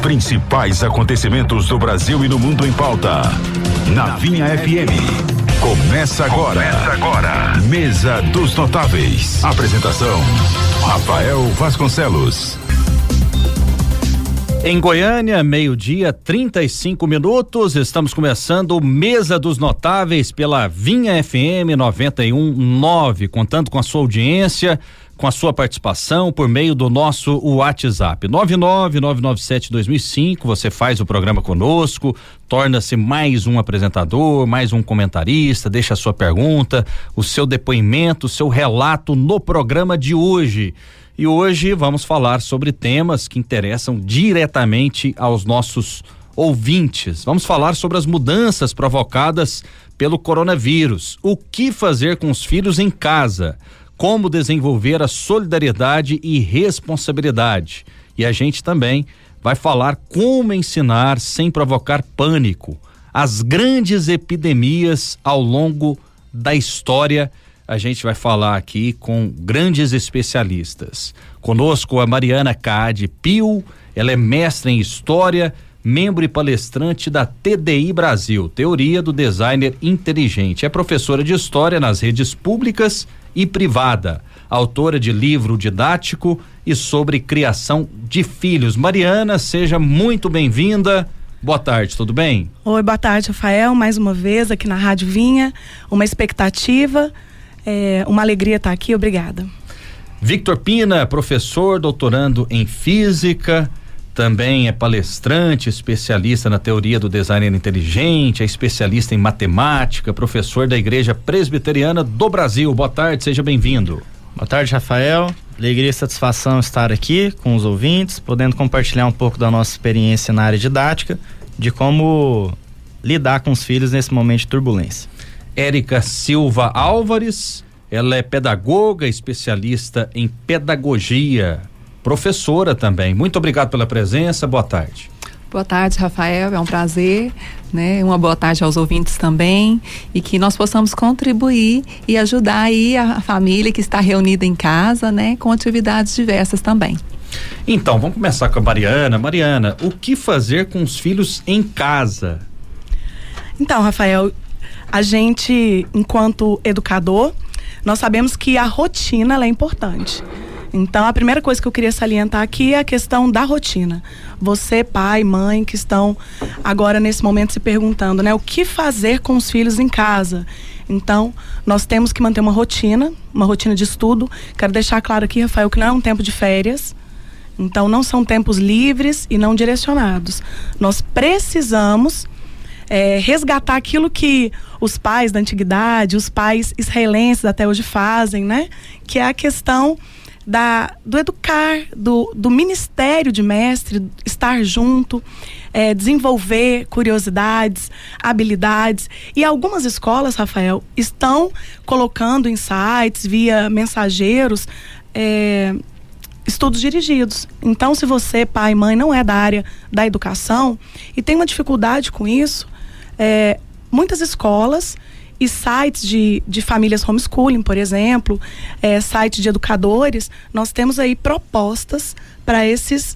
principais acontecimentos do Brasil e no mundo em pauta. Na Vinha FM. Começa agora. Mesa dos Notáveis. Apresentação: Rafael Vasconcelos. Em Goiânia, 12:35, estamos começando Mesa dos Notáveis pela Vinha FM 91.9, contando com a sua audiência, com a sua participação por meio do nosso WhatsApp 99997-2005. Você faz o programa conosco, torna-se mais um apresentador, mais um comentarista, deixa a sua pergunta, o seu depoimento, o seu relato no programa de hoje. E hoje vamos falar sobre temas que interessam diretamente aos nossos ouvintes. Vamos falar sobre as mudanças provocadas pelo coronavírus. O que fazer com os filhos em casa? Como desenvolver a solidariedade e responsabilidade. E a gente também vai falar como ensinar sem provocar pânico. As grandes epidemias ao longo da história. A gente vai falar aqui com grandes especialistas. Conosco a Mariana Cade Pio, ela é mestra em História, membro e palestrante da TDI Brasil, Teoria do Designer Inteligente. É professora de História nas redes públicas e privada, autora de livro didático e sobre criação de filhos. Mariana, seja muito bem-vinda. Boa tarde, tudo bem? Oi, boa tarde, Rafael, mais uma vez aqui na Rádio Vinha, uma expectativa. Uma alegria estar aqui, obrigada. Victor Pina, professor, doutorando em Física, também é palestrante, especialista na teoria do design inteligente, é especialista em matemática, professor da Igreja Presbiteriana do Brasil. Boa tarde, seja bem-vindo. Boa tarde, Rafael. Alegria e satisfação estar aqui com os ouvintes, podendo compartilhar um pouco da nossa experiência na área didática, de como lidar com os filhos nesse momento de turbulência. Érica Silva Álvares, ela é pedagoga, especialista em pedagogia, professora também. Muito obrigado pela presença, boa tarde. Boa tarde, Rafael, é um prazer, né? Uma boa tarde aos ouvintes também, e que nós possamos contribuir e ajudar aí a família que está reunida em casa, né? Com atividades diversas também. Então, vamos começar com a Mariana. Mariana, o que fazer com os filhos em casa? Então, Rafael, a gente, enquanto educador, nós sabemos que a rotina ela é importante. Então, a primeira coisa que eu queria salientar aqui é a questão da rotina. Você, pai, mãe, que estão agora nesse momento se perguntando, né? O que fazer com os filhos em casa? Então, nós temos que manter uma rotina de estudo. Quero deixar claro aqui, Rafael, que não é um tempo de férias. Então, não são tempos livres e não direcionados. Nós precisamos resgatar aquilo que os pais da antiguidade, os pais israelenses até hoje fazem, né? Que é a questão do educar, do ministério de mestre, estar junto, desenvolver curiosidades, habilidades. E algumas escolas, Rafael, estão colocando em sites, via mensageiros, estudos dirigidos. Então, se você, pai e mãe, não é da área da educação e tem uma dificuldade com isso, muitas escolas e sites de famílias homeschooling, por exemplo, sites de educadores, nós temos aí propostas para esses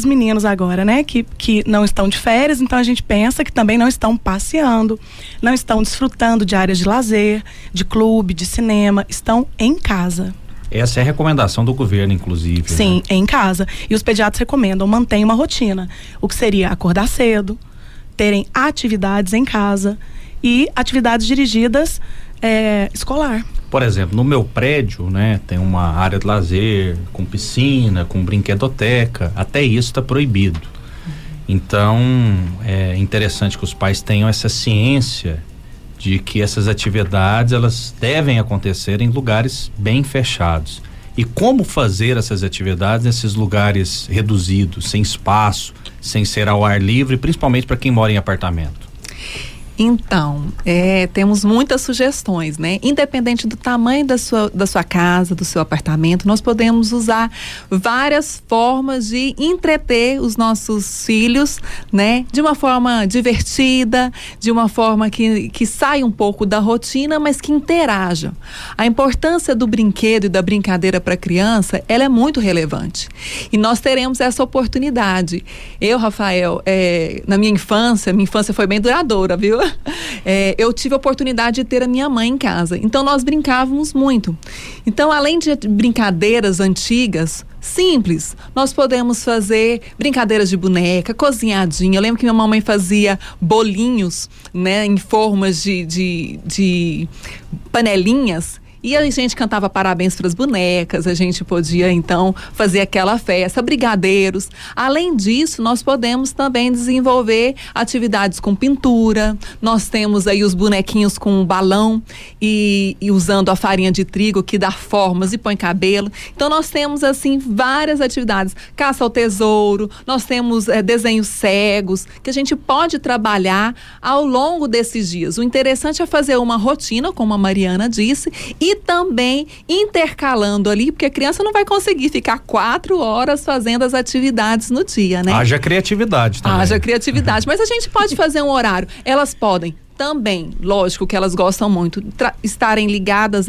meninos agora, né? Que não estão de férias, então a gente pensa que também não estão passeando, não estão desfrutando de áreas de lazer, de clube, de cinema, estão em casa. Essa é a recomendação do governo, inclusive. Sim, né? Em casa. E os pediatras recomendam, mantenham uma rotina. O que seria acordar cedo, terem atividades em casa e atividades dirigidas escolar. Por exemplo, no meu prédio, né, tem uma área de lazer, com piscina, com brinquedoteca, até isso está proibido. Então, é interessante que os pais tenham essa ciência de que essas atividades, elas devem acontecer em lugares bem fechados. E como fazer essas atividades nesses lugares reduzidos, sem espaço, sem ser ao ar livre, principalmente para quem mora em apartamento? Então, temos muitas sugestões, né? Independente do tamanho da sua casa, do seu apartamento, nós podemos usar várias formas de entreter os nossos filhos, né? De uma forma divertida, de uma forma que saia um pouco da rotina, mas que interaja. A importância do brinquedo e da brincadeira para a criança, ela é muito relevante. E nós teremos essa oportunidade. Eu, Rafael, na minha infância foi bem duradoura, viu? Eu tive a oportunidade de ter a minha mãe em casa. Então, nós brincávamos muito. Então, além de brincadeiras antigas, simples, nós podemos fazer brincadeiras de boneca, cozinhadinha. Eu lembro que minha mamãe fazia bolinhos, né, em formas de panelinhas. E a gente cantava parabéns para as bonecas, a gente podia então fazer aquela festa, brigadeiros. Além disso, nós podemos também desenvolver atividades com pintura. Nós temos aí os bonequinhos com balão e usando a farinha de trigo que dá formas e põe cabelo. Então nós temos assim várias atividades, caça ao tesouro, nós temos desenhos cegos que a gente pode trabalhar ao longo desses dias. O interessante é fazer uma rotina, como a Mariana disse, e também intercalando ali, porque a criança não vai conseguir ficar 4 horas fazendo as atividades no dia, né? Haja criatividade também. Haja criatividade, mas a gente pode fazer um horário. Elas podem também, lógico que elas gostam muito, estarem ligadas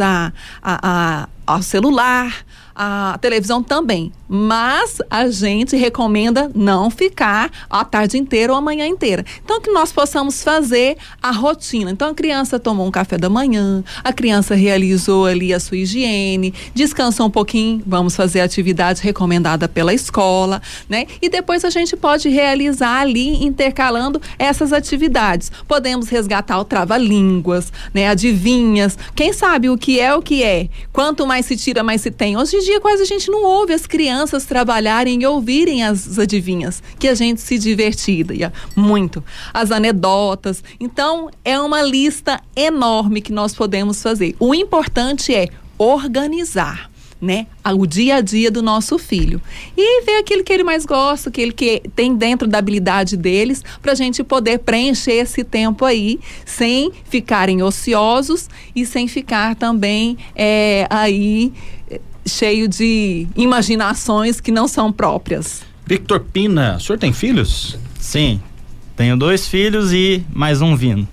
ao celular, a televisão também, mas a gente recomenda não ficar a tarde inteira ou a manhã inteira. Então, que nós possamos fazer a rotina. Então, a criança tomou um café da manhã, a criança realizou ali a sua higiene, descansou um pouquinho, vamos fazer a atividade recomendada pela escola, né? E depois a gente pode realizar ali, intercalando essas atividades. Podemos resgatar o trava-línguas, né? Adivinhas. Quem sabe o que é o que é? Quanto mais se tira, mais se tem. Hoje em dia quase a gente não ouve as crianças trabalharem e ouvirem as adivinhas, que a gente se divertiria muito. As anedotas. Então, é uma lista enorme que nós podemos fazer. O importante é organizar, né, o dia a dia do nosso filho e ver aquilo que ele mais gosta, aquilo que tem dentro da habilidade deles, para a gente poder preencher esse tempo aí, sem ficarem ociosos e sem ficar também aí cheio de imaginações que não são próprias. Victor Pina, o senhor tem filhos? Sim, tenho 2 filhos e mais um vindo.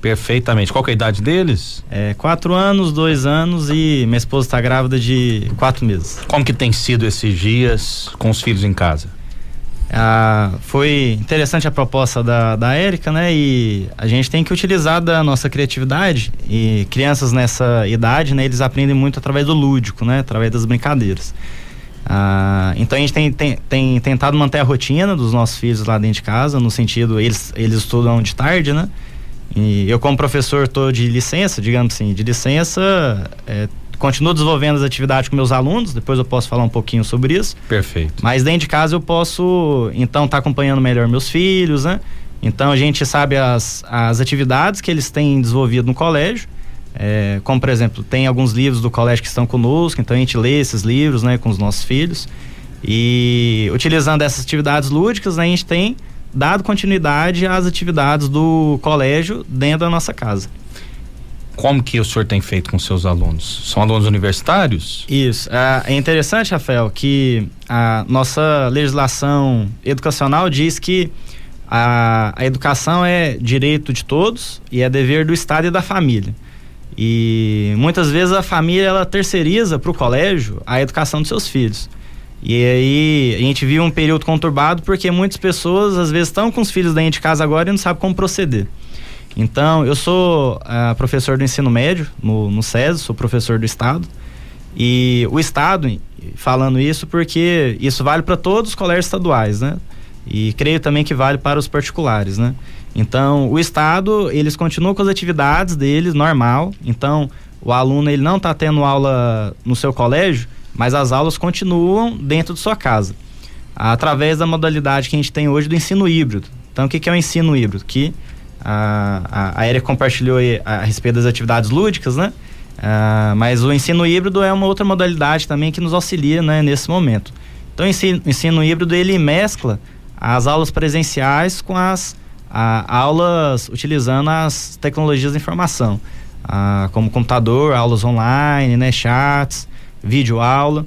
Perfeitamente. Qual que é a idade deles? 4 anos, 2 anos e minha esposa está grávida de 4 meses. Como que tem sido esses dias com os filhos em casa? Foi interessante a proposta da Érica, né? E a gente tem que utilizar da nossa criatividade, e crianças nessa idade, né? Eles aprendem muito através do lúdico, né? Através das brincadeiras. Então a gente tem tentado manter a rotina dos nossos filhos lá dentro de casa, no sentido, eles estudam de tarde, né? E eu, como professor, estou de licença, digamos assim, continuo desenvolvendo as atividades com meus alunos, depois eu posso falar um pouquinho sobre isso. Perfeito. Mas dentro de casa eu posso, então, estar acompanhando melhor meus filhos, né? Então a gente sabe as atividades que eles têm desenvolvido no colégio, como, por exemplo, tem alguns livros do colégio que estão conosco, então a gente lê esses livros, né, com os nossos filhos, e utilizando essas atividades lúdicas, né, a gente tem dado continuidade às atividades do colégio dentro da nossa casa. Como que o senhor tem feito com seus alunos? São alunos universitários? Isso. É interessante, Rafael, que a nossa legislação educacional diz que a educação é direito de todos e é dever do Estado e da família. E muitas vezes a família, ela terceiriza para o colégio a educação dos seus filhos. E aí a gente viu um período conturbado porque muitas pessoas às vezes estão com os filhos dentro de casa agora e não sabem como proceder. Então, eu sou professor do ensino médio no SESI, sou professor do Estado, e o Estado, falando isso porque isso vale para todos os colégios estaduais, né? E creio também que vale para os particulares, né? Então, o Estado, eles continuam com as atividades deles, normal. Então, o aluno, ele não está tendo aula no seu colégio, mas as aulas continuam dentro de sua casa, através da modalidade que a gente tem hoje do ensino híbrido. Então, o que é o ensino híbrido? Que a Érica compartilhou a respeito das atividades lúdicas, né? Mas o ensino híbrido é uma outra modalidade também que nos auxilia, né, nesse momento. Então, o ensino híbrido, ele mescla as aulas presenciais com as aulas utilizando as tecnologias da informação, como computador, aulas online, né, chats, videoaula.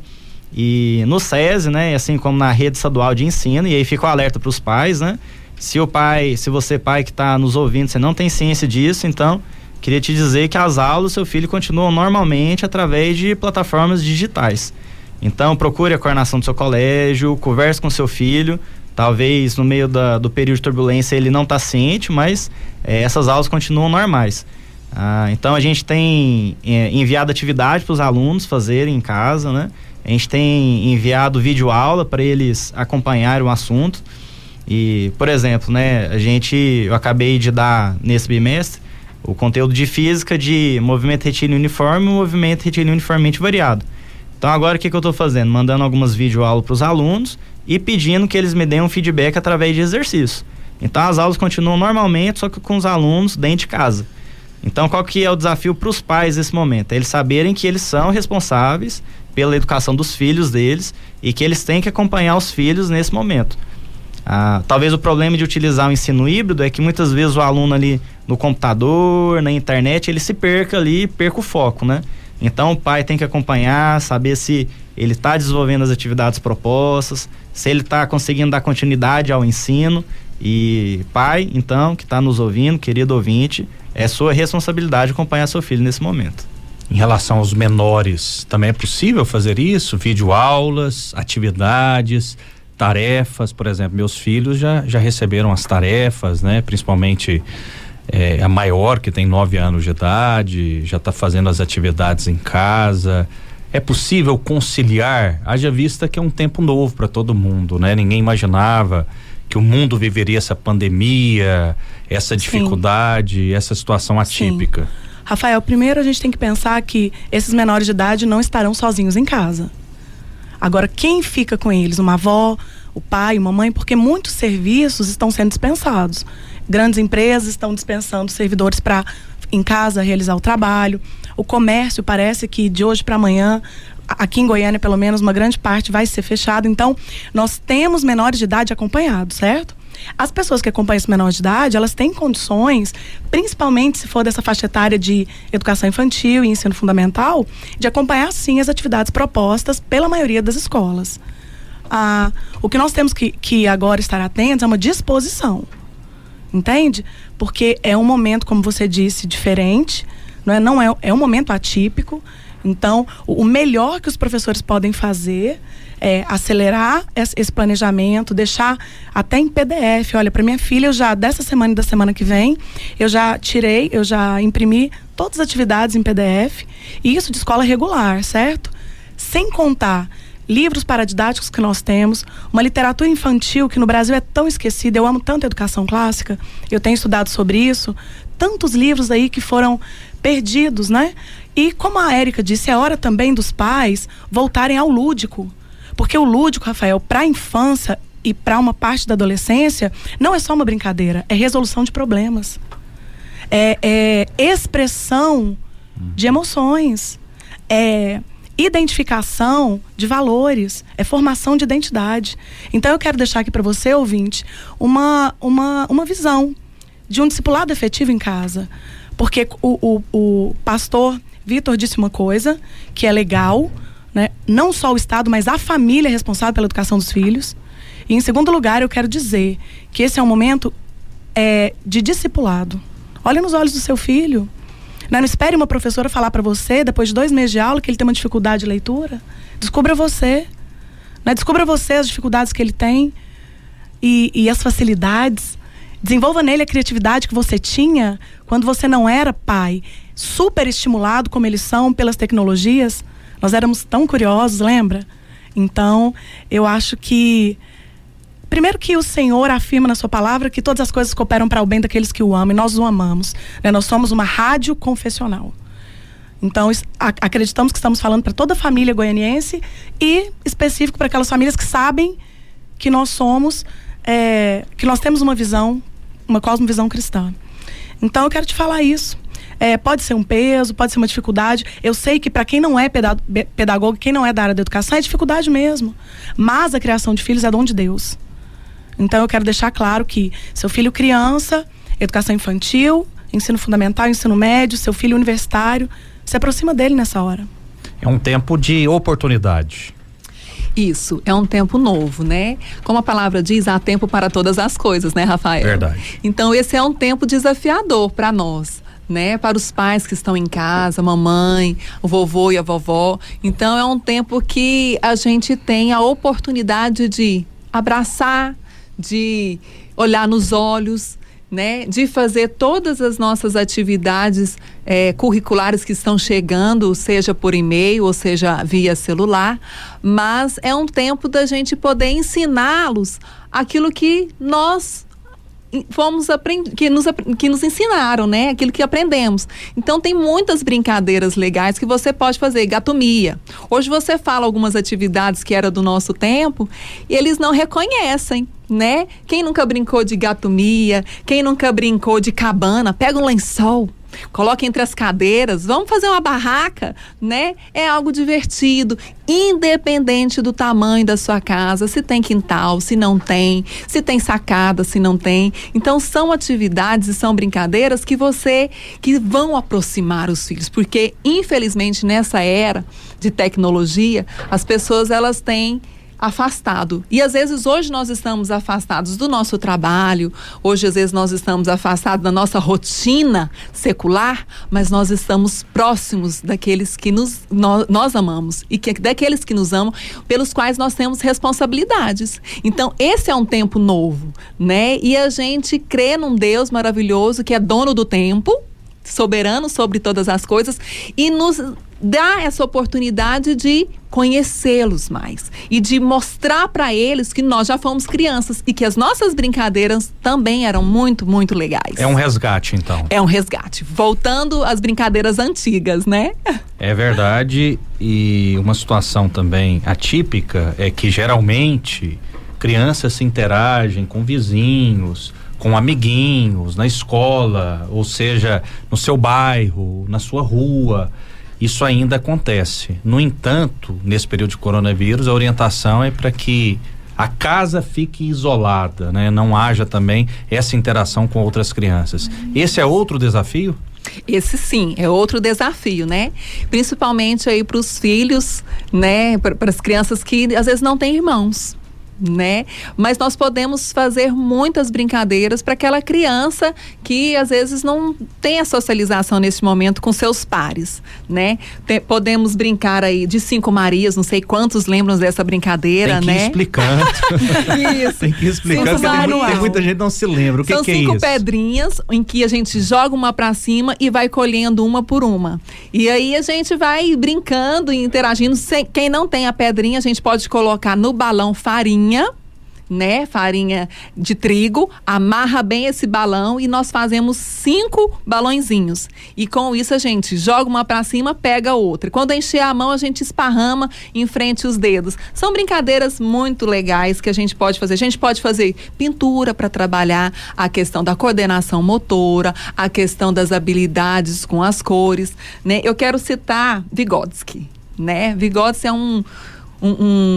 E no SESI, né, assim como na rede estadual de ensino, e aí fica o alerta para os pais, né? Se você pai que está nos ouvindo, você não tem ciência disso, então queria te dizer que as aulas do seu filho continuam normalmente através de plataformas digitais. Então procure a coordenação do seu colégio, converse com seu filho. Talvez no meio do período de turbulência ele não está ciente, mas essas aulas continuam normais. Então a gente tem enviado atividade para os alunos fazerem em casa, né? A gente tem enviado videoaula para eles acompanharem o assunto. E, por exemplo, né, eu acabei de dar nesse bimestre o conteúdo de física de movimento retilíneo uniforme e movimento retilíneo uniformemente variado. Então agora o que eu estou fazendo? Mandando algumas videoaulas para os alunos e pedindo que eles me deem um feedback através de exercício. Então as aulas continuam normalmente, só que com os alunos dentro de casa. Então qual que é o desafio para os pais nesse momento? É eles saberem que eles são responsáveis pela educação dos filhos deles e que eles têm que acompanhar os filhos nesse momento. Talvez o problema de utilizar o ensino híbrido é que muitas vezes o aluno ali no computador, na internet, ele se perca o foco, né? Então o pai tem que acompanhar, saber se ele está desenvolvendo as atividades propostas, se ele está conseguindo dar continuidade ao ensino. E pai, então, que está nos ouvindo, querido ouvinte, é sua responsabilidade acompanhar seu filho nesse momento. Em relação aos menores, também é possível fazer isso? Videoaulas, atividades, tarefas, por exemplo, meus filhos já receberam as tarefas, né? Principalmente a maior, que tem 9 anos de idade, já está fazendo as atividades em casa. É possível conciliar? Haja vista que é um tempo novo para todo mundo, né? Ninguém imaginava que o mundo viveria essa pandemia, essa dificuldade, essa situação atípica. Sim. Rafael, primeiro a gente tem que pensar que esses menores de idade não estarão sozinhos em casa. Agora, quem fica com eles? Uma avó, o pai, uma mãe, porque muitos serviços estão sendo dispensados. Grandes empresas estão dispensando servidores para em casa realizar o trabalho. O comércio parece que de hoje para amanhã, aqui em Goiânia pelo menos, uma grande parte vai ser fechado. Então, nós temos menores de idade acompanhados, certo? As pessoas que acompanham esse menor de idade, elas têm condições, principalmente se for dessa faixa etária de educação infantil e ensino fundamental, de acompanhar sim as atividades propostas pela maioria das escolas. O que nós temos que agora estar atentos é uma disposição, entende? Porque é um momento, como você disse, diferente, não é um momento atípico. Então, o melhor que os professores podem fazer é acelerar esse planejamento, deixar até em PDF. Olha, para minha filha, dessa semana e da semana que vem, eu já imprimi todas as atividades em PDF, e isso de escola regular, certo? Sem contar livros paradidáticos que nós temos, uma literatura infantil que no Brasil é tão esquecida. Eu amo tanto a educação clássica, eu tenho estudado sobre isso, tantos livros aí que foram perdidos, né? E como a Érica disse, é hora também dos pais voltarem ao lúdico. Porque o lúdico, Rafael, para a infância e para uma parte da adolescência, não é só uma brincadeira, é resolução de problemas. É expressão de emoções, é identificação de valores, é formação de identidade. Então eu quero deixar aqui para você, ouvinte, uma visão de um discipulado efetivo em casa. Porque o pastor Vitor disse uma coisa que é legal, né? Não só o Estado, mas a família é responsável pela educação dos filhos. E em segundo lugar, eu quero dizer que esse é um momento de discipulado. Olhe nos olhos do seu filho. Não espere uma professora falar para você, depois de 2 meses de aula, que ele tem uma dificuldade de leitura. Descubra você. Né? Descubra você as dificuldades que ele tem e as facilidades. Desenvolva nele a criatividade que você tinha quando você não era pai. Super estimulado como eles são pelas tecnologias. Nós éramos tão curiosos, lembra? Então, eu acho que primeiro que o Senhor afirma na sua palavra que todas as coisas cooperam para o bem daqueles que o amam, e nós o amamos, né? Nós somos uma rádio confessional. Então, acreditamos que estamos falando para toda a família goianiense e específico para aquelas famílias que sabem que nós somos, que nós temos uma visão, uma cosmovisão cristã. Então, eu quero te falar isso. Pode ser um peso, pode ser uma dificuldade. Eu sei que para quem não é pedagogo, quem não é da área da educação, é dificuldade mesmo. Mas a criação de filhos é dom de Deus. Então eu quero deixar claro que seu filho criança, educação infantil, ensino fundamental, ensino médio, seu filho universitário, se aproxima dele nessa hora. É um tempo de oportunidade. Isso, é um tempo novo, né? Como a palavra diz, há tempo para todas as coisas, né, Rafael? Verdade. Então esse é um tempo desafiador para nós, né? Para os pais que estão em casa, mamãe, o vovô e a vovó. Então é um tempo que a gente tem a oportunidade de abraçar, de olhar nos olhos, né, de fazer todas as nossas atividades curriculares que estão chegando, seja por e-mail ou seja via celular, mas é um tempo da gente poder ensiná-los aquilo que nós que nos ensinaram, né? Aquilo que aprendemos. Então tem muitas brincadeiras legais que você pode fazer. Gatomia. Hoje você fala algumas atividades que era do nosso tempo e eles não reconhecem, né? Quem nunca brincou de gatomia, quem nunca brincou de cabana, pega um lençol, coloca entre as cadeiras, vamos fazer uma barraca, né? É algo divertido, independente do tamanho da sua casa, se tem quintal, se não tem, se tem sacada, se não tem. Então são atividades e são brincadeiras que vão aproximar os filhos, porque infelizmente nessa era de tecnologia, as pessoas elas têm afastado. E às vezes hoje nós estamos afastados do nosso trabalho, hoje às vezes nós estamos afastados da nossa rotina secular, mas nós estamos próximos daqueles que nós amamos e daqueles que nos amam, pelos quais nós temos responsabilidades. Então esse é um tempo novo, né? E a gente crê num Deus maravilhoso que é dono do tempo, soberano sobre todas as coisas e nos dá essa oportunidade de conhecê-los mais e de mostrar para eles que nós já fomos crianças e que as nossas brincadeiras também eram muito, muito legais. É um resgate, então. É um resgate, voltando às brincadeiras antigas, né? É verdade, e uma situação também atípica é que geralmente crianças se interagem com vizinhos, com amiguinhos, na escola, ou seja, no seu bairro, na sua rua. Isso ainda acontece. No entanto, nesse período de coronavírus, a orientação é para que a casa fique isolada, né? Não haja também essa interação com outras crianças. Esse é outro desafio? Esse sim, é outro desafio, né? Principalmente aí para os filhos, né? Para as crianças que às vezes não têm irmãos, né? Mas nós podemos fazer muitas brincadeiras para aquela criança que às vezes não tem a socialização nesse momento com seus pares, né? Podemos brincar aí de 5 Marias, não sei quantos lembram dessa brincadeira, tem que né? Ir explicando. Isso. Tem que ir explicando, porque tem muita gente que não se lembra. O que, São que é isso? São 5 pedrinhas em que a gente joga uma para cima e vai colhendo uma por uma. E aí a gente vai brincando e interagindo. Quem não tem a pedrinha, a gente pode colocar no balão farinha, né? Farinha de trigo, amarra bem esse balão e nós fazemos 5 balõezinhos. E com isso a gente joga uma pra cima, pega outra. Quando encher a mão, a gente esparrama em frente os dedos. São brincadeiras muito legais que a gente pode fazer. A gente pode fazer pintura para trabalhar a questão da coordenação motora, a questão das habilidades com as cores, né? Eu quero citar Vygotsky, né? Vygotsky é um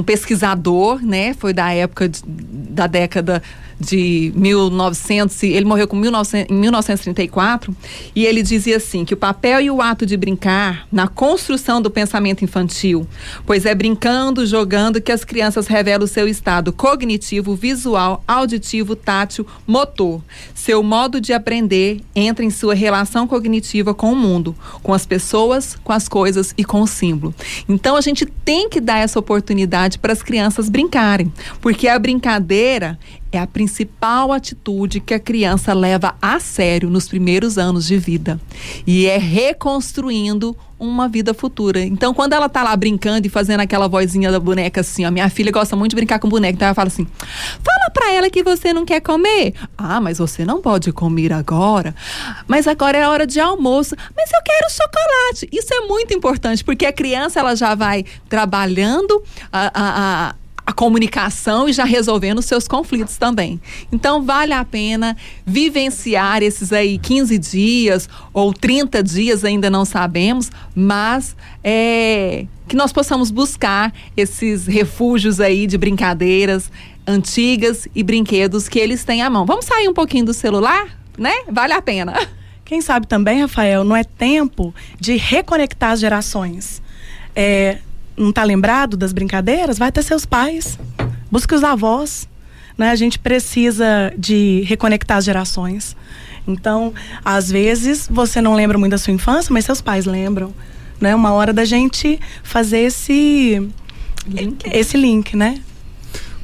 pesquisador, né? Foi da época da década de 1900, ele morreu em 1934, e ele dizia assim, que o papel e o ato de brincar na construção do pensamento infantil, pois é brincando, jogando que as crianças revelam o seu estado cognitivo, visual, auditivo, tátil, motor. Seu modo de aprender entra em sua relação cognitiva com o mundo, com as pessoas, com as coisas e com o símbolo. Então a gente tem que dar essa oportunidade para as crianças brincarem, porque a brincadeira é a principal atitude que a criança leva a sério nos primeiros anos de vida. E é reconstruindo uma vida futura. Então, quando ela tá lá brincando e fazendo aquela vozinha da boneca assim, ó, minha filha gosta muito de brincar com boneca, então ela fala assim, fala pra ela que você não quer comer. Ah, mas você não pode comer agora. Mas agora é a hora de almoço. Mas eu quero chocolate. Isso é muito importante, porque a criança, ela já vai trabalhando a comunicação e já resolvendo os seus conflitos também. Então, vale a pena vivenciar esses aí 15 dias ou 30 dias, ainda não sabemos, mas que nós possamos buscar esses refúgios aí de brincadeiras antigas e brinquedos que eles têm à mão. Vamos sair um pouquinho do celular, né? Vale a pena. Quem sabe também, Rafael, não é tempo de reconectar as gerações. Não está lembrado das brincadeiras? Vai até seus pais, busque os avós, né? A gente precisa de reconectar as gerações. Então, às vezes, você não lembra muito da sua infância, mas seus pais lembram, né? Uma hora da gente fazer esse link, né?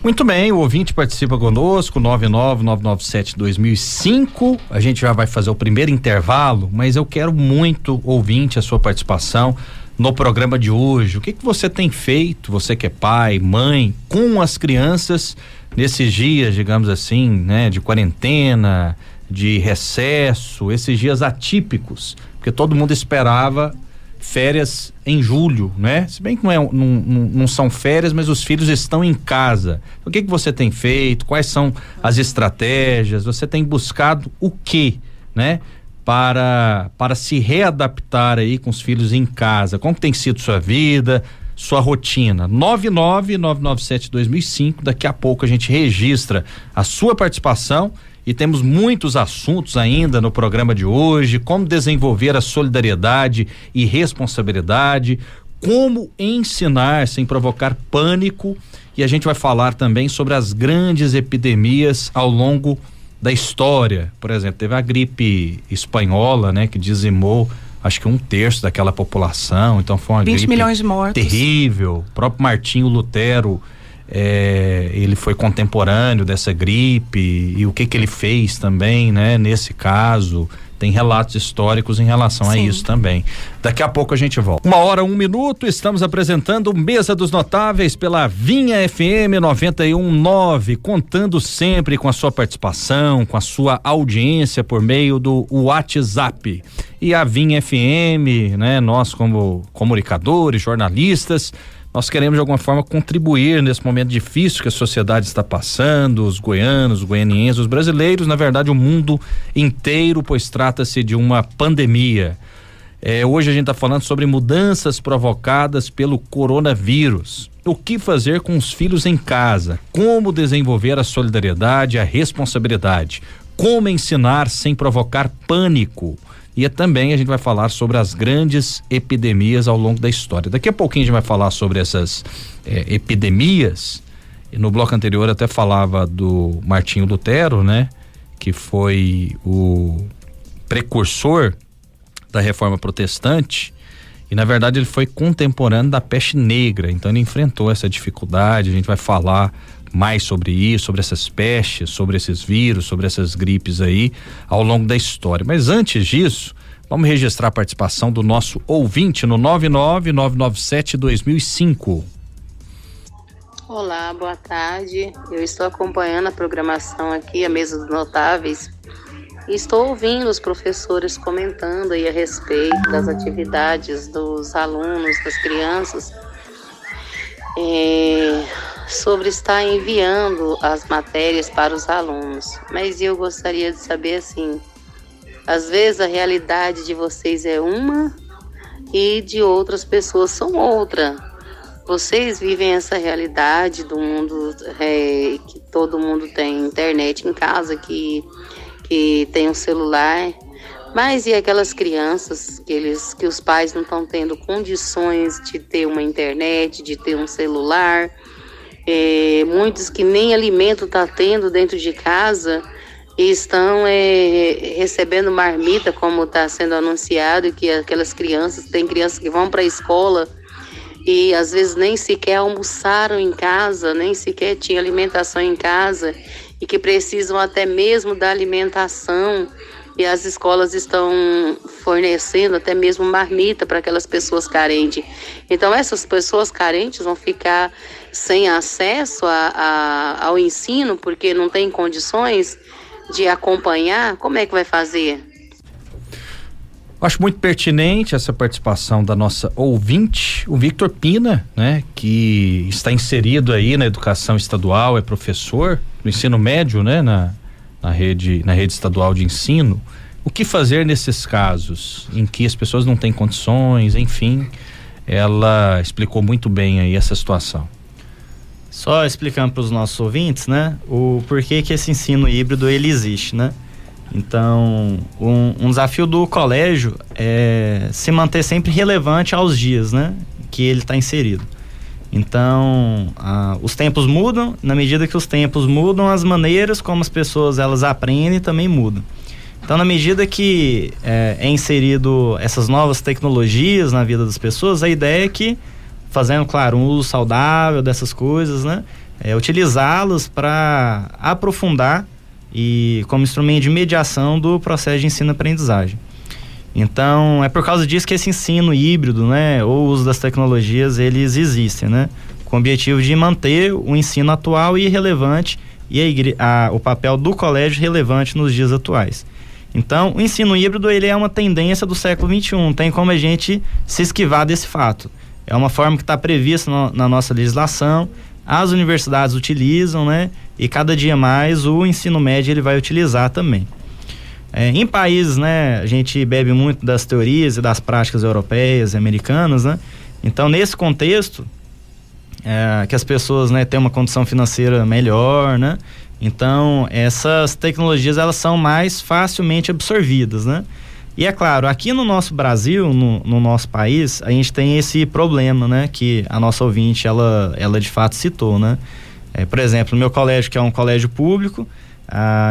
Muito bem, o ouvinte participa conosco, 99997-2005. A gente já vai fazer o primeiro intervalo, mas eu quero muito, ouvinte, a sua participação no programa de hoje. O que você tem feito, você que é pai, mãe, com as crianças nesses dias, digamos assim, né, de quarentena, de recesso, esses dias atípicos, porque todo mundo esperava férias em julho, né? Se bem que não são férias, mas os filhos estão em casa. O que você tem feito? Quais são as estratégias? Você tem buscado o quê, né? Para se readaptar aí com os filhos em casa. Como tem sido sua vida, sua rotina? 99997-2005. Daqui a pouco a gente registra a sua participação e temos muitos assuntos ainda no programa de hoje: como desenvolver a solidariedade e responsabilidade, como ensinar sem provocar pânico, e a gente vai falar também sobre as grandes epidemias ao longo da história. Por exemplo, teve a gripe espanhola, né, que dizimou acho que 1/3 daquela população, então foi uma 20 gripe milhões de mortos. Terrível. O próprio Martinho Lutero, ele foi contemporâneo dessa gripe, e o que ele fez também, né, nesse caso. Tem relatos históricos em relação a isso também. Daqui a pouco a gente volta. 1h01, estamos apresentando Mesa dos Notáveis pela Vinha FM 91.9, contando sempre com a sua participação, com a sua audiência por meio do WhatsApp. E a Vinha FM, né, nós como comunicadores, jornalistas, nós queremos de alguma forma contribuir nesse momento difícil que a sociedade está passando, os goianos, os goianienses, os brasileiros, na verdade o mundo inteiro, pois trata-se de uma pandemia. Hoje a gente está falando sobre mudanças provocadas pelo coronavírus. O que fazer com os filhos em casa? Como desenvolver a solidariedade, a responsabilidade? Como ensinar sem provocar pânico? E também a gente vai falar sobre as grandes epidemias ao longo da história. Daqui a pouquinho a gente vai falar sobre essas epidemias. E no bloco anterior até falava do Martinho Lutero, né? Que foi o precursor da Reforma Protestante. E na verdade ele foi contemporâneo da peste negra. Então ele enfrentou essa dificuldade. A gente vai falar mais sobre isso, sobre essas pestes, sobre esses vírus, sobre essas gripes aí ao longo da história. Mas antes disso, vamos registrar a participação do nosso ouvinte no 99997-2005. Olá, boa tarde. Eu estou acompanhando a programação aqui, a Mesa dos Notáveis, e estou ouvindo os professores comentando aí a respeito das atividades dos alunos, das crianças, sobre estar enviando as matérias para os alunos. Mas eu gostaria de saber assim, às vezes a realidade de vocês é uma e de outras pessoas são outra. Vocês vivem essa realidade do mundo, que todo mundo tem internet em casa, que tem um celular, mas e aquelas crianças que os pais não estão tendo condições de ter uma internet, de ter um celular? Muitos que nem alimento está tendo dentro de casa e estão recebendo marmita, como está sendo anunciado, que aquelas crianças, tem crianças que vão para a escola e às vezes nem sequer almoçaram em casa, nem sequer tinha alimentação em casa e que precisam até mesmo da alimentação, e as escolas estão fornecendo até mesmo marmita para aquelas pessoas carentes. Então essas pessoas carentes vão ficar sem acesso ao ensino porque não tem condições de acompanhar. Como é que vai fazer? Acho muito pertinente essa participação da nossa ouvinte, o Victor Pina, né? Que está inserido aí na educação estadual, é professor do ensino médio, né? Na rede estadual de ensino. O que fazer nesses casos em que as pessoas não têm condições, enfim, ela explicou muito bem aí essa situação. Só explicando para os nossos ouvintes, né? O porquê que esse ensino híbrido ele existe, né? Então, um desafio do colégio é se manter sempre relevante aos dias, né, que ele está inserido. Então, os tempos mudam, na medida que os tempos mudam, as maneiras como as pessoas elas aprendem também mudam. Então, na medida que é inserido essas novas tecnologias na vida das pessoas, a ideia é que, fazendo, claro, um uso saudável dessas coisas, né, utilizá-las para aprofundar e como instrumento de mediação do processo de ensino-aprendizagem. Então, é por causa disso que esse ensino híbrido, né, ou uso das tecnologias, eles existem, né, com o objetivo de manter o ensino atual e relevante e o papel do colégio relevante nos dias atuais. Então, o ensino híbrido, ele é uma tendência do século XXI, não tem como a gente se esquivar desse fato. É uma forma que está prevista na nossa legislação, as universidades utilizam, né? E cada dia mais o ensino médio ele vai utilizar também. Em países, né? A gente bebe muito das teorias e das práticas europeias e americanas, né? Então, nesse contexto, que as pessoas, né, têm uma condição financeira melhor, né? Então, essas tecnologias, elas são mais facilmente absorvidas, né? E é claro, aqui no nosso Brasil, no nosso país, a gente tem esse problema, né? Que a nossa ouvinte, ela de fato citou, né? Por exemplo, no meu colégio, que é um colégio público,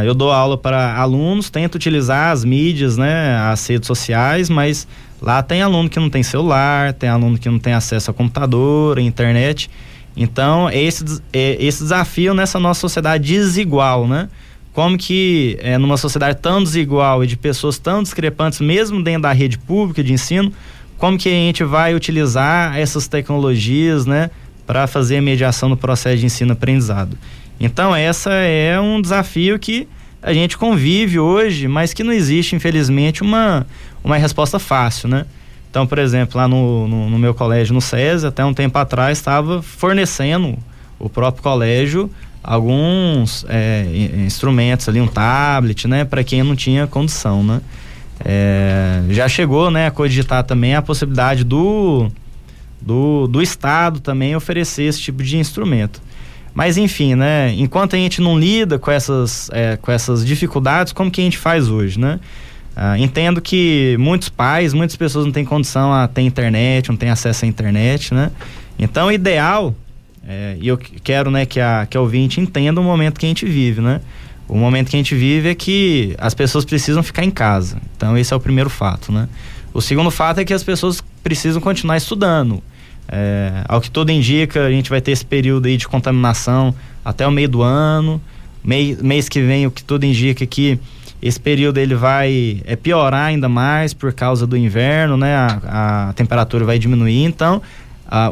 eu dou aula para alunos, tento utilizar as mídias, né? As redes sociais, mas lá tem aluno que não tem celular, tem aluno que não tem acesso a computador, a internet. Então, esse desafio nessa nossa sociedade desigual, né? Como que numa sociedade tão desigual e de pessoas tão discrepantes, mesmo dentro da rede pública de ensino, como que a gente vai utilizar essas tecnologias, né, para fazer a mediação no processo de ensino-aprendizado? Então, essa é um desafio que a gente convive hoje, mas que não existe, infelizmente, uma resposta fácil, né? Então, por exemplo, lá no meu colégio, no SESI, até um tempo atrás, estava fornecendo o próprio colégio alguns instrumentos ali, um tablet, né, para quem não tinha condição, né? Já chegou, né, a cogitar também a possibilidade do Estado também oferecer esse tipo de instrumento. Mas enfim, né, enquanto a gente não lida com essas dificuldades, como que a gente faz hoje, né? Entendo que muitas pessoas não têm condição a ter internet, não têm acesso à internet, né? Então, o ideal, e eu quero, né, que a ouvinte entenda o momento que a gente vive, né? O momento que a gente vive é que as pessoas precisam ficar em casa. Então, esse é o primeiro fato, né? O segundo fato é que as pessoas precisam continuar estudando. Ao que tudo indica, a gente vai ter esse período aí de contaminação até o meio do ano. Mês que vem, o que tudo indica que esse período ele vai piorar ainda mais por causa do inverno, né? A temperatura vai diminuir. Então,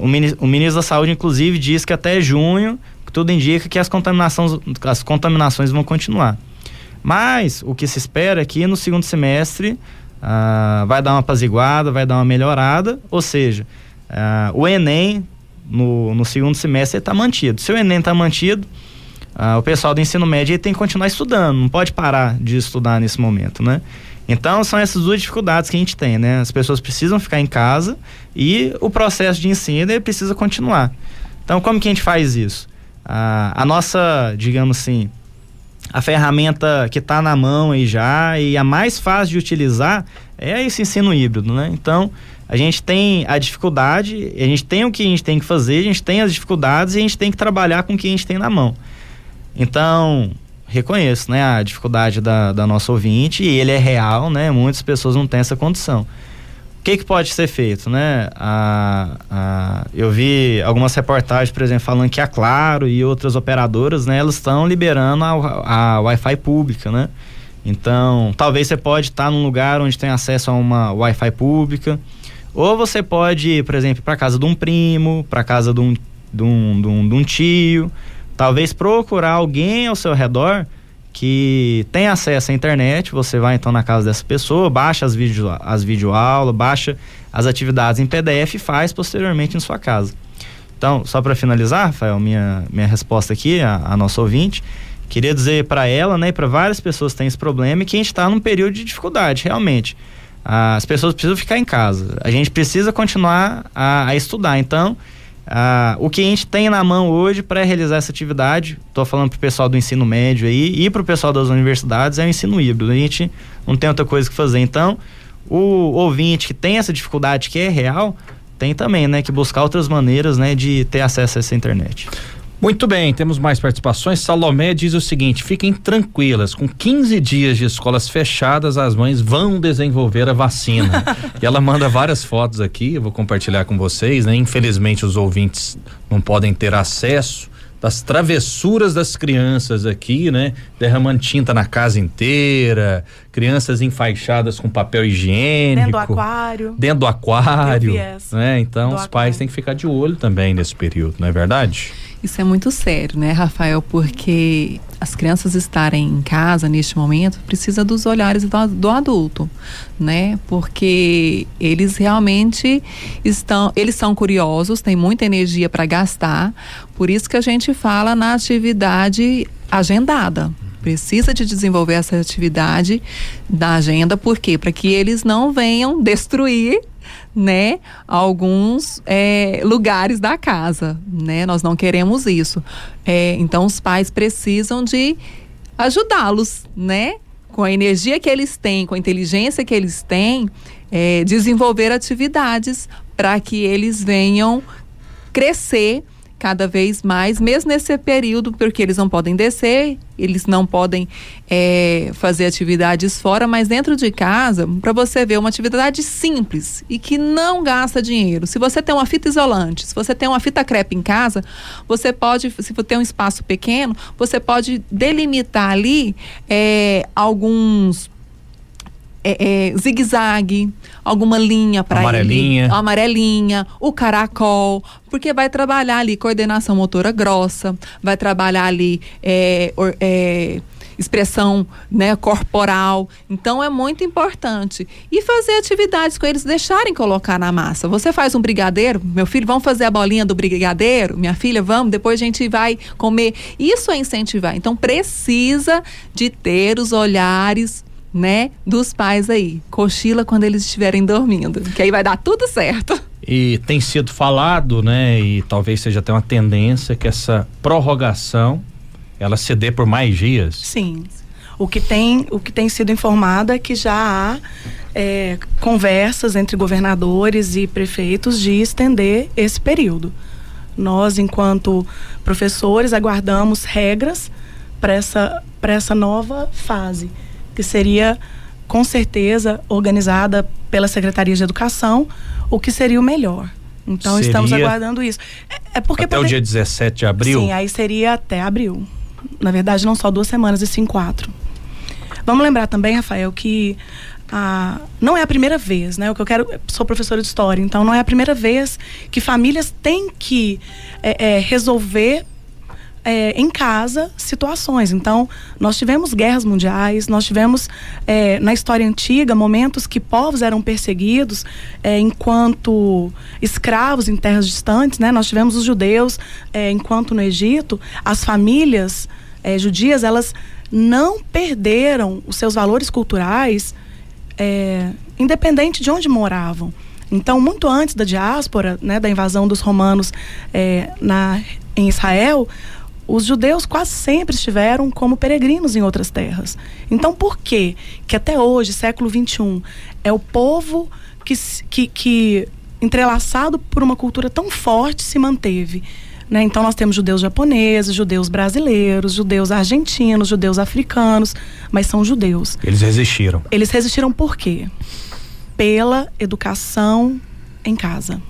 o ministro da Saúde, inclusive, diz que até junho, tudo indica que as contaminações vão continuar. Mas o que se espera é que no segundo semestre vai dar uma apaziguada, vai dar uma melhorada, ou seja, o Enem no segundo semestre está mantido. Se o Enem está mantido, o pessoal do ensino médio tem que continuar estudando, não pode parar de estudar nesse momento, né? Então, são essas duas dificuldades que a gente tem, né? As pessoas precisam ficar em casa e o processo de ensino ele precisa continuar. Então, como que a gente faz isso? A nossa, digamos assim, a ferramenta que está na mão aí já e a mais fácil de utilizar é esse ensino híbrido, né? Então, a gente tem a dificuldade, a gente tem o que a gente tem que fazer, a gente tem as dificuldades e a gente tem que trabalhar com o que a gente tem na mão. Então, reconheço, né, a dificuldade da nossa ouvinte e ele é real, né? Muitas pessoas não têm essa condição. O que pode ser feito, né? Eu vi algumas reportagens, por exemplo, falando que a Claro e outras operadoras, né, elas estão liberando a Wi-Fi pública, né? Então, talvez você pode estar num lugar onde tem acesso a uma Wi-Fi pública, ou você pode ir, por exemplo, para casa de um primo, para casa de um tio, talvez procurar alguém ao seu redor que tem acesso à internet. Você vai então na casa dessa pessoa, baixa as videoaulas, baixa as atividades em PDF e faz posteriormente em sua casa. Então, só para finalizar, Rafael, minha resposta aqui a nossa ouvinte, queria dizer para ela, né, e para várias pessoas que têm esse problema, que a gente está num período de dificuldade, realmente. As pessoas precisam ficar em casa, a gente precisa continuar a estudar. Então, o que a gente tem na mão hoje para realizar essa atividade, estou falando para o pessoal do ensino médio aí e para o pessoal das universidades, é o ensino híbrido. A gente não tem outra coisa que fazer. Então, o ouvinte que tem essa dificuldade, que é real, tem também, né, que buscar outras maneiras, né, de ter acesso a essa internet. Muito bem, temos mais participações. Salomé diz o seguinte: fiquem tranquilas, com 15 dias de escolas fechadas, as mães vão desenvolver a vacina. E ela manda várias fotos aqui, eu vou compartilhar com vocês, né? Infelizmente os ouvintes não podem ter acesso das travessuras das crianças aqui, né? Derramando tinta na casa inteira, crianças enfaixadas com papel higiênico. Dentro do aquário. Né? Então os pais têm que ficar de olho também nesse período, não é verdade? Isso é muito sério, né, Rafael? Porque as crianças estarem em casa neste momento precisa dos olhares do adulto, né? Porque eles realmente são curiosos, têm muita energia para gastar. Por isso que a gente fala na atividade agendada. Precisa de desenvolver essa atividade da agenda, por quê? Para que eles não venham destruir, né, alguns lugares da casa, né? Nós não queremos isso. Então os pais precisam de ajudá-los, né? Com a energia que eles têm, com a inteligência que eles têm, desenvolver atividades para que eles venham crescer cada vez mais, mesmo nesse período, porque eles não podem descer, eles não podem fazer atividades fora, mas dentro de casa, para você ver uma atividade simples e que não gasta dinheiro. Se você tem uma fita isolante, se você tem uma fita crepe em casa, você pode, se você tem um espaço pequeno, você pode delimitar ali alguns zigue-zague, alguma linha para amarelinha, o caracol, porque vai trabalhar ali coordenação motora grossa, vai trabalhar ali expressão, né, corporal. Então é muito importante. E fazer atividades com eles, deixarem colocar na massa. Você faz um brigadeiro, meu filho, vamos fazer a bolinha do brigadeiro? Minha filha, vamos, depois a gente vai comer. Isso é incentivar. Então precisa de ter os olhares, né, dos pais aí. Cochila quando eles estiverem dormindo, que aí vai dar tudo certo. E tem sido falado, né, e talvez seja até uma tendência que essa prorrogação ela se dê por mais dias. Sim. O que tem sido informado é que já há conversas entre governadores e prefeitos de estender esse período. Nós, enquanto professores, aguardamos regras para essa nova fase, que seria, com certeza, organizada pela Secretaria de Educação, o que seria o melhor. Então, estamos aguardando isso. Porque até o dia 17 de abril? Sim, aí seria até abril. Na verdade, não só 2 semanas, e sim 4. Vamos lembrar também, Rafael, que não é a primeira vez, né? Sou professora de história, então não é a primeira vez que famílias têm que resolver em casa situações. Então, nós tivemos guerras mundiais, nós tivemos na história antiga momentos que povos eram perseguidos enquanto escravos em terras distantes, né? Nós tivemos os judeus enquanto no Egito as famílias judias, elas não perderam os seus valores culturais independente de onde moravam. Então, muito antes da diáspora, né, da invasão dos romanos em Israel, os judeus quase sempre estiveram como peregrinos em outras terras. Então, por que até hoje, século XXI, é o povo que entrelaçado por uma cultura tão forte se manteve? Né? Então, nós temos judeus japoneses, judeus brasileiros, judeus argentinos, judeus africanos, mas são judeus. Eles resistiram. Eles resistiram por quê? Pela educação em casa.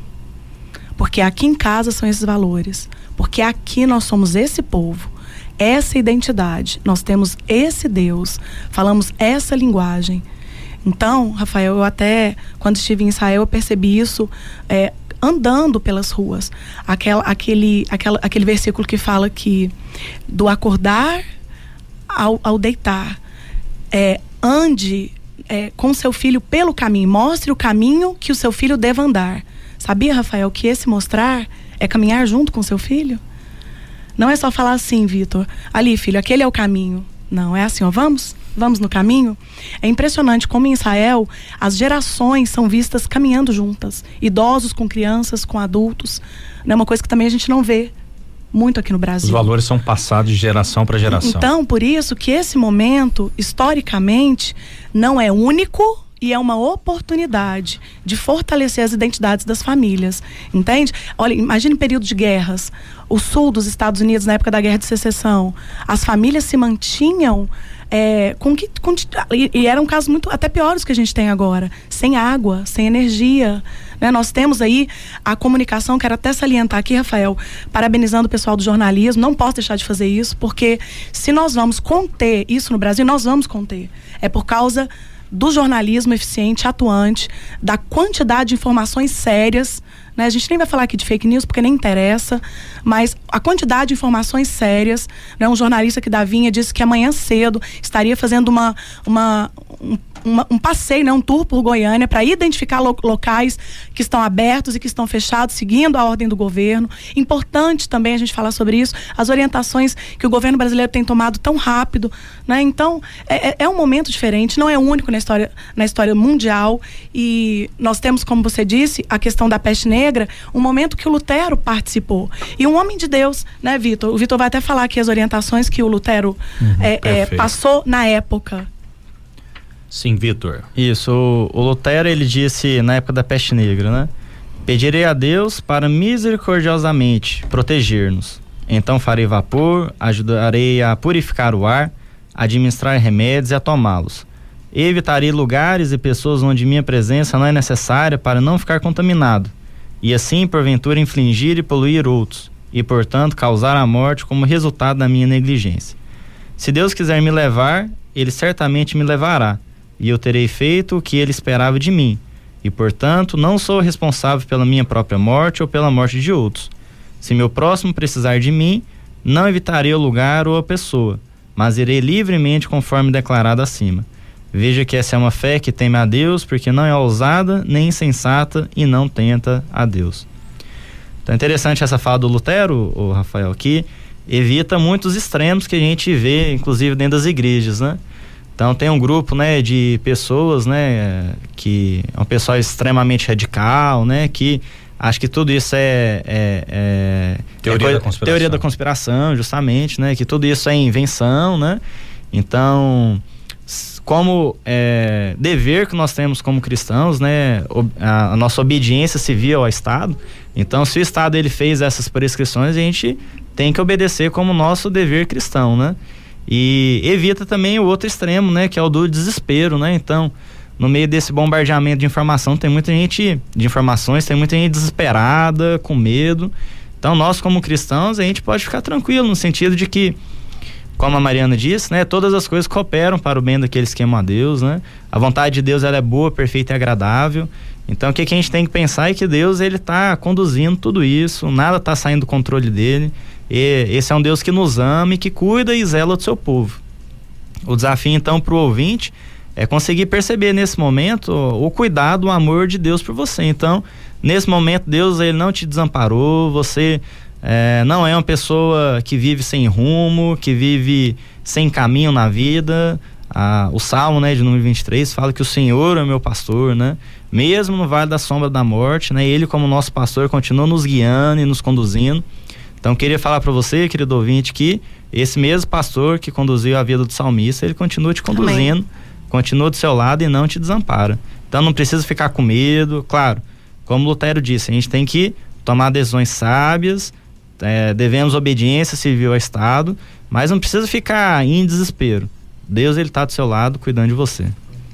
Porque aqui em casa são esses valores. Porque aqui nós somos esse povo, essa identidade. Nós temos esse Deus, falamos essa linguagem. Então, Rafael, eu até, quando estive em Israel, eu percebi isso andando pelas ruas. Aquele versículo que fala que do acordar ao deitar, ande com seu filho pelo caminho, mostre o caminho que o seu filho deve andar. Sabia, Rafael, que esse mostrar é caminhar junto com seu filho? Não é só falar assim, Vitor, ali, filho, aquele é o caminho. Não, é assim, ó, vamos no caminho. É impressionante como em Israel as gerações são vistas caminhando juntas, idosos com crianças, com adultos, né? Uma coisa que também a gente não vê muito aqui no Brasil. Os valores são passados de geração para geração. Então, por isso que esse momento, historicamente, não é único e é uma oportunidade de fortalecer as identidades das famílias, entende? Olha, imagine um período de guerras, o sul dos Estados Unidos na época da Guerra de Secessão, as famílias se mantinham e eram casos muito até piores que a gente tem agora, sem água, sem energia, né? Nós temos aí a comunicação, quero até salientar aqui, Rafael, parabenizando o pessoal do jornalismo, não posso deixar de fazer isso, porque se nós vamos conter isso no Brasil, nós vamos conter, é por causa do jornalismo eficiente, atuante, da quantidade de informações sérias, né? A gente nem vai falar aqui de fake news porque nem interessa, mas a quantidade de informações sérias, né? Um jornalista aqui da Vinha disse que amanhã cedo estaria fazendo um passeio, né? Um tour por Goiânia para identificar locais que estão abertos e que estão fechados, seguindo a ordem do governo. Importante também a gente falar sobre isso, as orientações que o governo brasileiro tem tomado tão rápido, né? Então, é um momento diferente, não é único na história mundial, e nós temos, como você disse, a questão da peste negra, um momento que o Lutero participou. E um homem de Deus, né, Vitor? O Vitor vai até falar aqui as orientações que o Lutero passou na época. Sim, Vitor. Isso, o Lutero, ele disse na época da peste negra, né? Pedirei a Deus para misericordiosamente proteger-nos. Então farei vapor, ajudarei a purificar o ar, administrar remédios e a tomá-los. Evitarei lugares e pessoas onde minha presença não é necessária para não ficar contaminado, e assim, porventura, infligir e poluir outros, e, portanto, causar a morte como resultado da minha negligência. Se Deus quiser me levar, Ele certamente me levará, e eu terei feito o que Ele esperava de mim, e, portanto, não sou responsável pela minha própria morte ou pela morte de outros. Se meu próximo precisar de mim, não evitarei o lugar ou a pessoa, mas irei livremente conforme declarado acima. Veja que essa é uma fé que teme a Deus, porque não é ousada nem insensata e não tenta a Deus. Então é interessante essa fala do Lutero, o Rafael, que evita muitos extremos que a gente vê, inclusive dentro das igrejas, né? Então tem um grupo, né, de pessoas, né, que é um pessoal extremamente radical, né, que acho que tudo isso teoria da conspiração, justamente, né, que tudo isso é invenção, né? Então, como dever que nós temos como cristãos, né, a nossa obediência civil ao Estado. Então, se o Estado ele fez essas prescrições, a gente tem que obedecer como nosso dever cristão, né? E evita também o outro extremo, né, que é o do desespero, né? Então, no meio desse bombardeamento de informação, tem muita gente desesperada, com medo. Então, nós como cristãos, a gente pode ficar tranquilo no sentido de que, como a Mariana disse, né, todas as coisas cooperam para o bem daqueles que amam a Deus, né? A vontade de Deus, ela é boa, perfeita e agradável. Então, o que a gente tem que pensar é que Deus, ele está conduzindo tudo isso, nada está saindo do controle dele. E esse é um Deus que nos ama e que cuida e zela do seu povo. O desafio, então, para o ouvinte é conseguir perceber nesse momento o cuidado, o amor de Deus por você. Então, nesse momento, Deus, ele não te desamparou, você não é uma pessoa que vive sem rumo, que vive sem caminho na vida. O Salmo, né, de número 23 fala que o Senhor é meu pastor, né? Mesmo no vale da sombra da morte, né? Ele, como nosso pastor, continua nos guiando e nos conduzindo. Então, queria falar para você, querido ouvinte, que esse mesmo pastor que conduziu a vida do salmista, ele continua te conduzindo, continua do seu lado e não te desampara. Então, não precisa ficar com medo. Claro, como Lutero disse, a gente tem que tomar decisões sábias, devemos obediência civil ao Estado, mas não precisa ficar em desespero. Deus, ele está do seu lado, cuidando de você.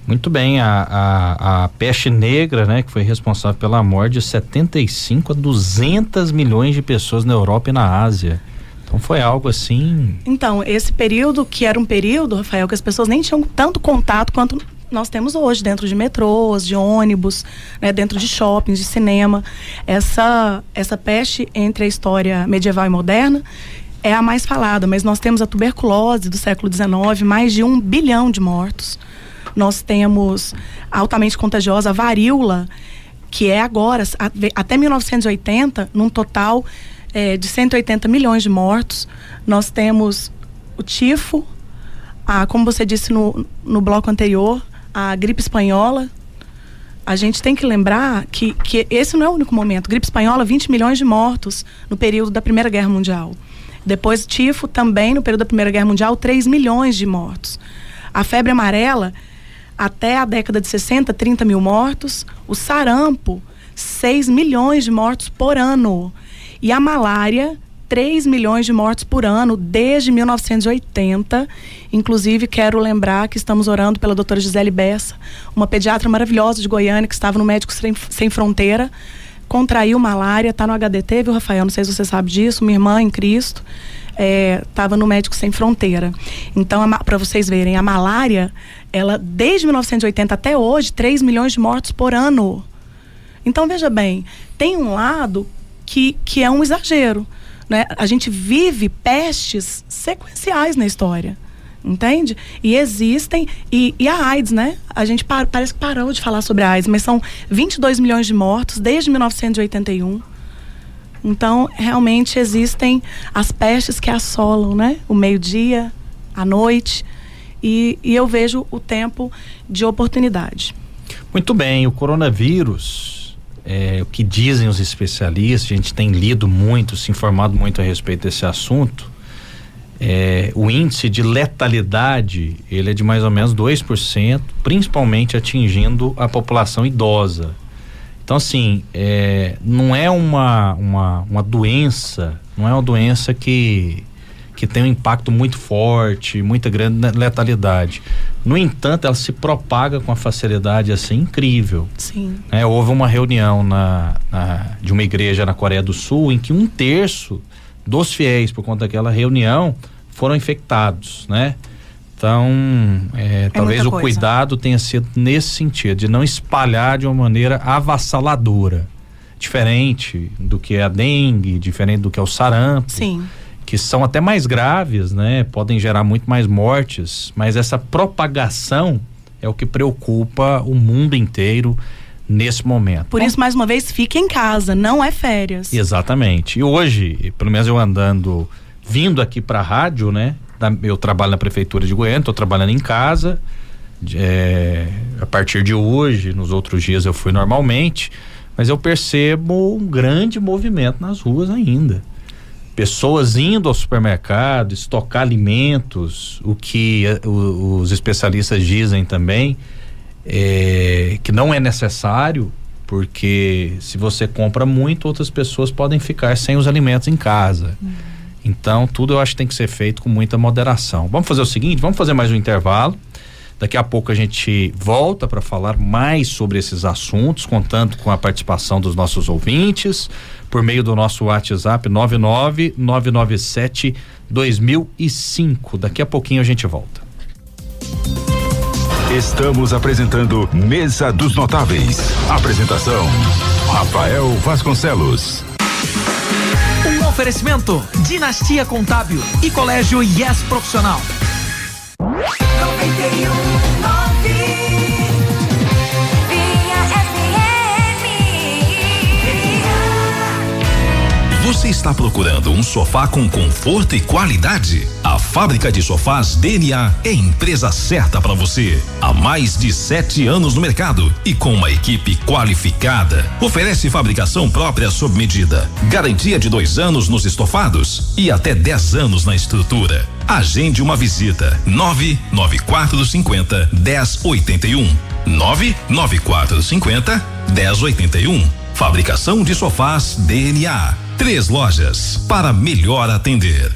Muito bem, a peste negra, né, que foi responsável pela morte de 75 a 200 milhões de pessoas na Europa e na Ásia. Então foi algo assim... Então, esse período, que era um período, Rafael, que as pessoas nem tinham tanto contato quanto nós temos hoje, dentro de metrôs, de ônibus, né, dentro de shoppings, de cinema. Essa peste entre a história medieval e moderna é a mais falada, mas nós temos a tuberculose do século XIX, mais de 1 bilhão de mortos. Nós temos a altamente contagiosa a varíola, que é agora, até 1980, num total de 180 milhões de mortos. Nós temos o tifo, como você disse no bloco anterior, a gripe espanhola. A gente tem que lembrar que esse não é o único momento. Gripe espanhola, 20 milhões de mortos no período da Primeira Guerra Mundial. Depois tifo também, no período da Primeira Guerra Mundial, 3 milhões de mortos. A febre amarela, até a década de 60, 30 mil mortos. O sarampo, 6 milhões de mortos por ano. E a malária, 3 milhões de mortos por ano desde 1980. Inclusive, quero lembrar que estamos orando pela doutora Gisele Bessa, uma pediatra maravilhosa de Goiânia, que estava no Médicos Sem Fronteira, contraiu malária, está no HDT, viu, Rafael? Não sei se você sabe disso, minha irmã em Cristo, estava no Médicos Sem Fronteira. Então, para vocês verem, a malária, ela, desde 1980 até hoje, 3 milhões de mortos por ano. Então, veja bem, tem um lado que é um exagero, né? A gente vive pestes sequenciais na história, entende? E existem, e a AIDS, né? A gente parece que parou de falar sobre a AIDS, mas são 22 milhões de mortos desde 1981. Então, realmente existem as pestes que assolam, né? O meio-dia, a noite, e eu vejo o tempo de oportunidade. Muito bem, o coronavírus, o que dizem os especialistas, a gente tem lido muito, se informado muito a respeito desse assunto, o índice de letalidade, ele é de mais ou menos 2%, principalmente atingindo a população idosa. Então, assim, não é uma doença, não é uma doença que tem um impacto muito forte, muita grande letalidade. No entanto, ela se propaga com uma facilidade assim incrível. Sim. Houve uma reunião de uma igreja na Coreia do Sul em que 1/3 dos fiéis, por conta daquela reunião, foram infectados, né? Então, talvez o cuidado tenha sido nesse sentido, de não espalhar de uma maneira avassaladora, diferente do que é a dengue, diferente do que é o sarampo. Sim. Que são até mais graves, né? Podem gerar muito mais mortes, mas essa propagação é o que preocupa o mundo inteiro nesse momento. Por isso, mais uma vez, fique em casa, não é férias. Exatamente. E hoje, pelo menos eu vindo aqui pra rádio, né? Eu trabalho na prefeitura de Goiânia, tô trabalhando em casa, a partir de hoje, nos outros dias eu fui normalmente, mas eu percebo um grande movimento nas ruas ainda. Pessoas indo ao supermercado, estocar alimentos, o que os especialistas dizem também, que não é necessário, porque se você compra muito, outras pessoas podem ficar sem os alimentos em casa. Então, tudo eu acho que tem que ser feito com muita moderação. Vamos fazer o seguinte, vamos fazer mais um intervalo. Daqui a pouco a gente volta para falar mais sobre esses assuntos, contando com a participação dos nossos ouvintes, por meio do nosso WhatsApp 99997-2005. Daqui a pouquinho a gente volta. Estamos apresentando Mesa dos Notáveis. Apresentação: Rafael Vasconcelos. Um oferecimento: Dinastia Contábil e Colégio Yes Profissional. 91.9 Vinha FM. Você está procurando um sofá com conforto e qualidade? A Fábrica de Sofás DNA é a empresa certa para você. Há mais de 7 anos no mercado e com uma equipe qualificada. Oferece fabricação própria sob medida, garantia de 2 anos nos estofados e até 10 anos na estrutura. Agende uma visita. 99450-1081. 99450-1081. Fabricação de sofás DNA. 3 lojas para melhor atender.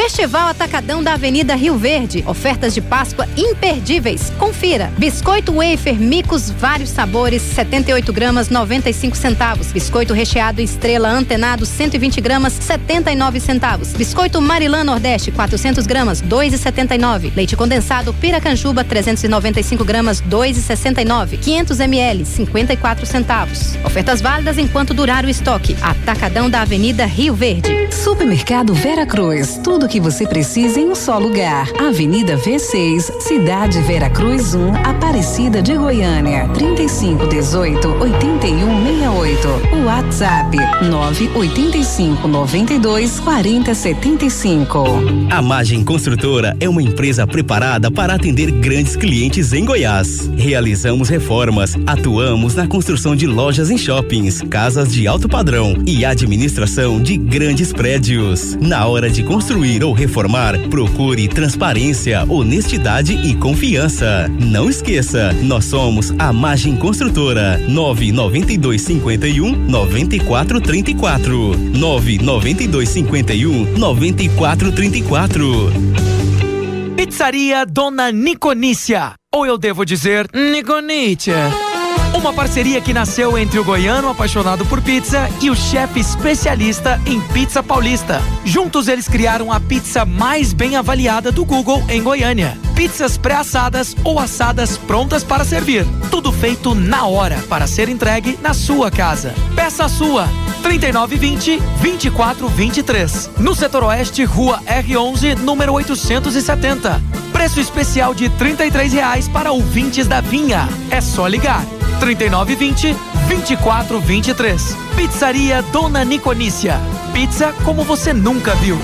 Festival Atacadão da Avenida Rio Verde. Ofertas de Páscoa imperdíveis. Confira. Biscoito wafer Micos, vários sabores, 78 gramas, 95 centavos. Biscoito recheado Estrela Antenado, 120 gramas, 79 centavos. Biscoito Marilã Nordeste, 400 gramas, 2,79. Leite condensado Piracanjuba, 395 gramas, 2,69. 500 ml, 54 centavos. Ofertas válidas enquanto durar o estoque. Atacadão da Avenida Rio Verde. Supermercado Vera Cruz. Tudo o que você precisa em um só lugar. Avenida V6, Cidade Vera Cruz 1, Aparecida de Goiânia. 3518-8168. WhatsApp 985924075. A Magem Construtora é uma empresa preparada para atender grandes clientes em Goiás. Realizamos reformas, atuamos na construção de lojas em shoppings, casas de alto padrão e administração de grandes prédios. Na hora de construir ou reformar, procure transparência, honestidade e confiança. Não esqueça, nós somos a Magem Construtora. 99251-9434. 99251-9434. Pizzaria Dona Niconícia, ou eu devo dizer Niconícia. Uma parceria que nasceu entre o goiano apaixonado por pizza e o chefe especialista em pizza paulista. Juntos eles criaram a pizza mais bem avaliada do Google em Goiânia. Pizzas pré-assadas ou assadas prontas para servir. Tudo feito na hora para ser entregue na sua casa. Peça a sua. 3920-2423. No setor oeste, rua R11, número 870. Preço especial de R$33 para ouvintes da Vinha. É só ligar. 3920-2423. Pizzaria Dona Niconícia. Pizza como você nunca viu.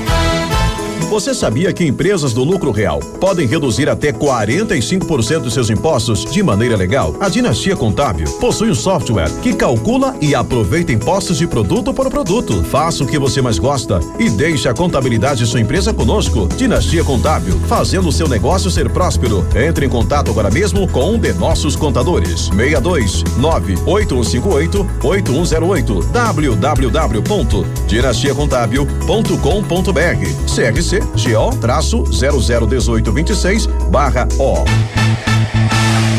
Você sabia que empresas do lucro real podem reduzir até 45% dos seus impostos de maneira legal? A Dinastia Contábil possui um software que calcula e aproveita impostos de produto por produto. Faça o que você mais gosta e deixe a contabilidade de sua empresa conosco. Dinastia Contábil, fazendo o seu negócio ser próspero. Entre em contato agora mesmo com um de nossos contadores. 62-98158-8108 www.dinastiacontabil.com.br. CRC GO-001826/O.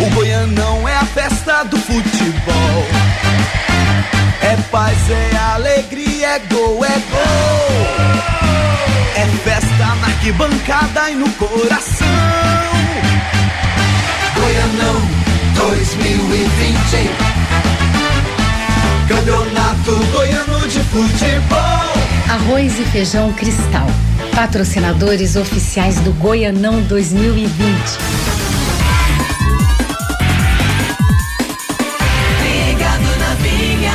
O Goianão é a festa do futebol. É paz, é alegria, é gol, é gol. É festa na arquibancada e no coração. Goianão 2020. Campeonato Goiano de Futebol. Arroz e Feijão Cristal, patrocinadores oficiais do Goianão 2020. Ligado na Vinha.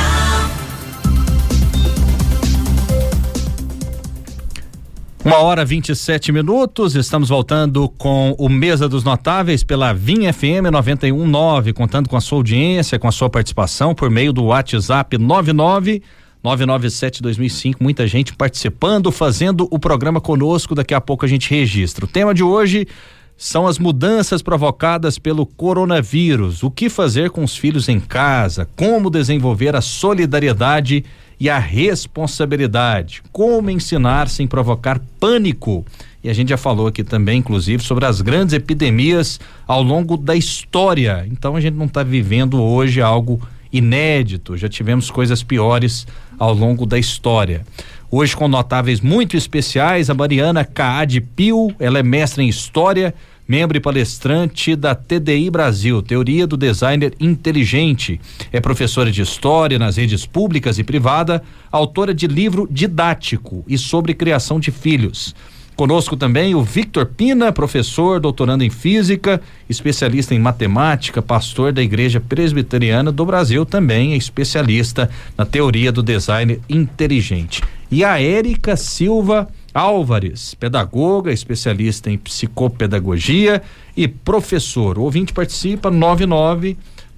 Uma hora 27 minutos, estamos voltando com o Mesa dos Notáveis pela Vinha FM 91.9, contando com a sua audiência, com a sua participação por meio do WhatsApp 997-2005, muita gente participando, fazendo o programa conosco, daqui a pouco a gente registra. O tema de hoje são as mudanças provocadas pelo coronavírus, o que fazer com os filhos em casa, como desenvolver a solidariedade e a responsabilidade, como ensinar sem provocar pânico. E a gente já falou aqui também, inclusive, sobre as grandes epidemias ao longo da história. Então a gente não está vivendo hoje algo inédito, já tivemos coisas piores ao longo da história. Hoje com notáveis muito especiais, a Mariana Caade Pio, ela é mestre em História, membro e palestrante da TDI Brasil, Teoria do Designer Inteligente. É professora de História nas redes públicas e privada, autora de livro didático e sobre criação de filhos. Conosco também o Victor Pina, professor, doutorando em Física, especialista em Matemática, pastor da Igreja Presbiteriana do Brasil, também é especialista na Teoria do Design Inteligente. E a Érica Silva Álvares, pedagoga, especialista em psicopedagogia e professor. O ouvinte participa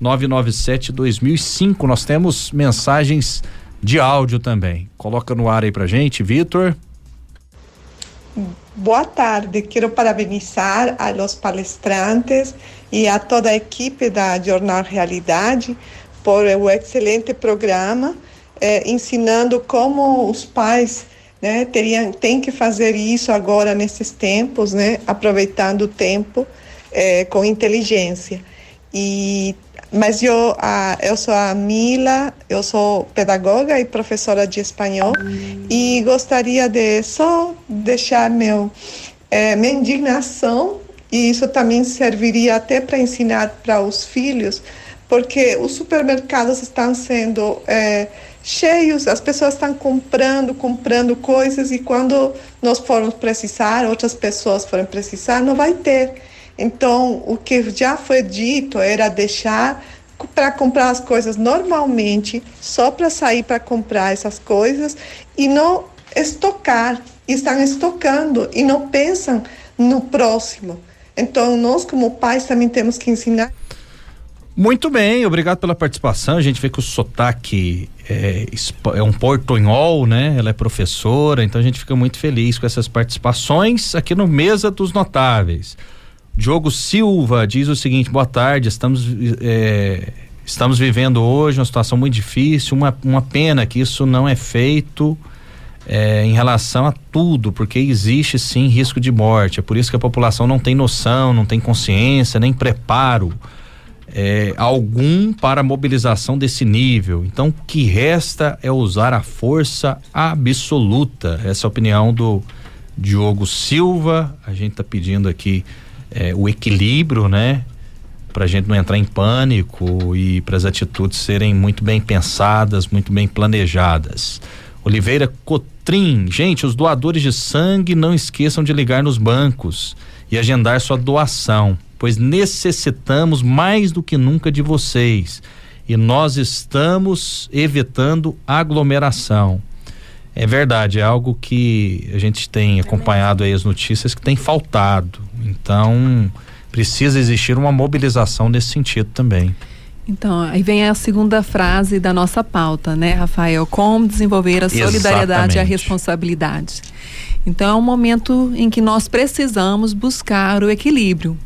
99997-2005. Nós temos mensagens de áudio também. Coloca no ar aí pra gente, Vitor. Boa tarde, quero parabenizar a los palestrantes e a toda a equipe da Jornal Realidade por o excelente programa, ensinando como os pais né? Tem que fazer isso agora nesses tempos, né? Aproveitando o tempo com inteligência. Mas eu sou a Mila, eu sou pedagoga e professora de espanhol e gostaria de só deixar minha indignação, e isso também serviria até para ensinar para os filhos, porque os supermercados estão sendo cheios, as pessoas estão comprando coisas, e quando nós formos precisar, outras pessoas forem precisar, não vai ter. Então, o que já foi dito era deixar para comprar as coisas normalmente, só para sair para comprar essas coisas e não estocar. Estão estocando e não pensam no próximo. Então, nós como pais também temos que ensinar. Muito bem, obrigado pela participação. A gente vê que o sotaque é um portunhol, né? Ela é professora, então a gente fica muito feliz com essas participações aqui no Mesa dos Notáveis. Diogo Silva diz o seguinte: boa tarde, estamos vivendo hoje uma situação muito difícil, uma pena que isso não é feito em relação a tudo, porque existe sim risco de morte, é por isso que a população não tem noção, não tem consciência, nem preparo algum para a mobilização desse nível. Então, o que resta é usar a força absoluta. Essa é a opinião do Diogo Silva. A gente está pedindo aqui o equilíbrio, né? Pra gente não entrar em pânico e para as atitudes serem muito bem pensadas, muito bem planejadas. Oliveira Cotrim, gente, os doadores de sangue não esqueçam de ligar nos bancos e agendar sua doação, pois necessitamos mais do que nunca de vocês e nós estamos evitando aglomeração. É verdade, é algo que a gente tem acompanhado aí as notícias que tem faltado, então precisa existir uma mobilização nesse sentido também. Então, aí vem a segunda frase da nossa pauta, né, Rafael? Como desenvolver a solidariedade e a responsabilidade. Então, é um momento em que nós precisamos buscar o equilíbrio.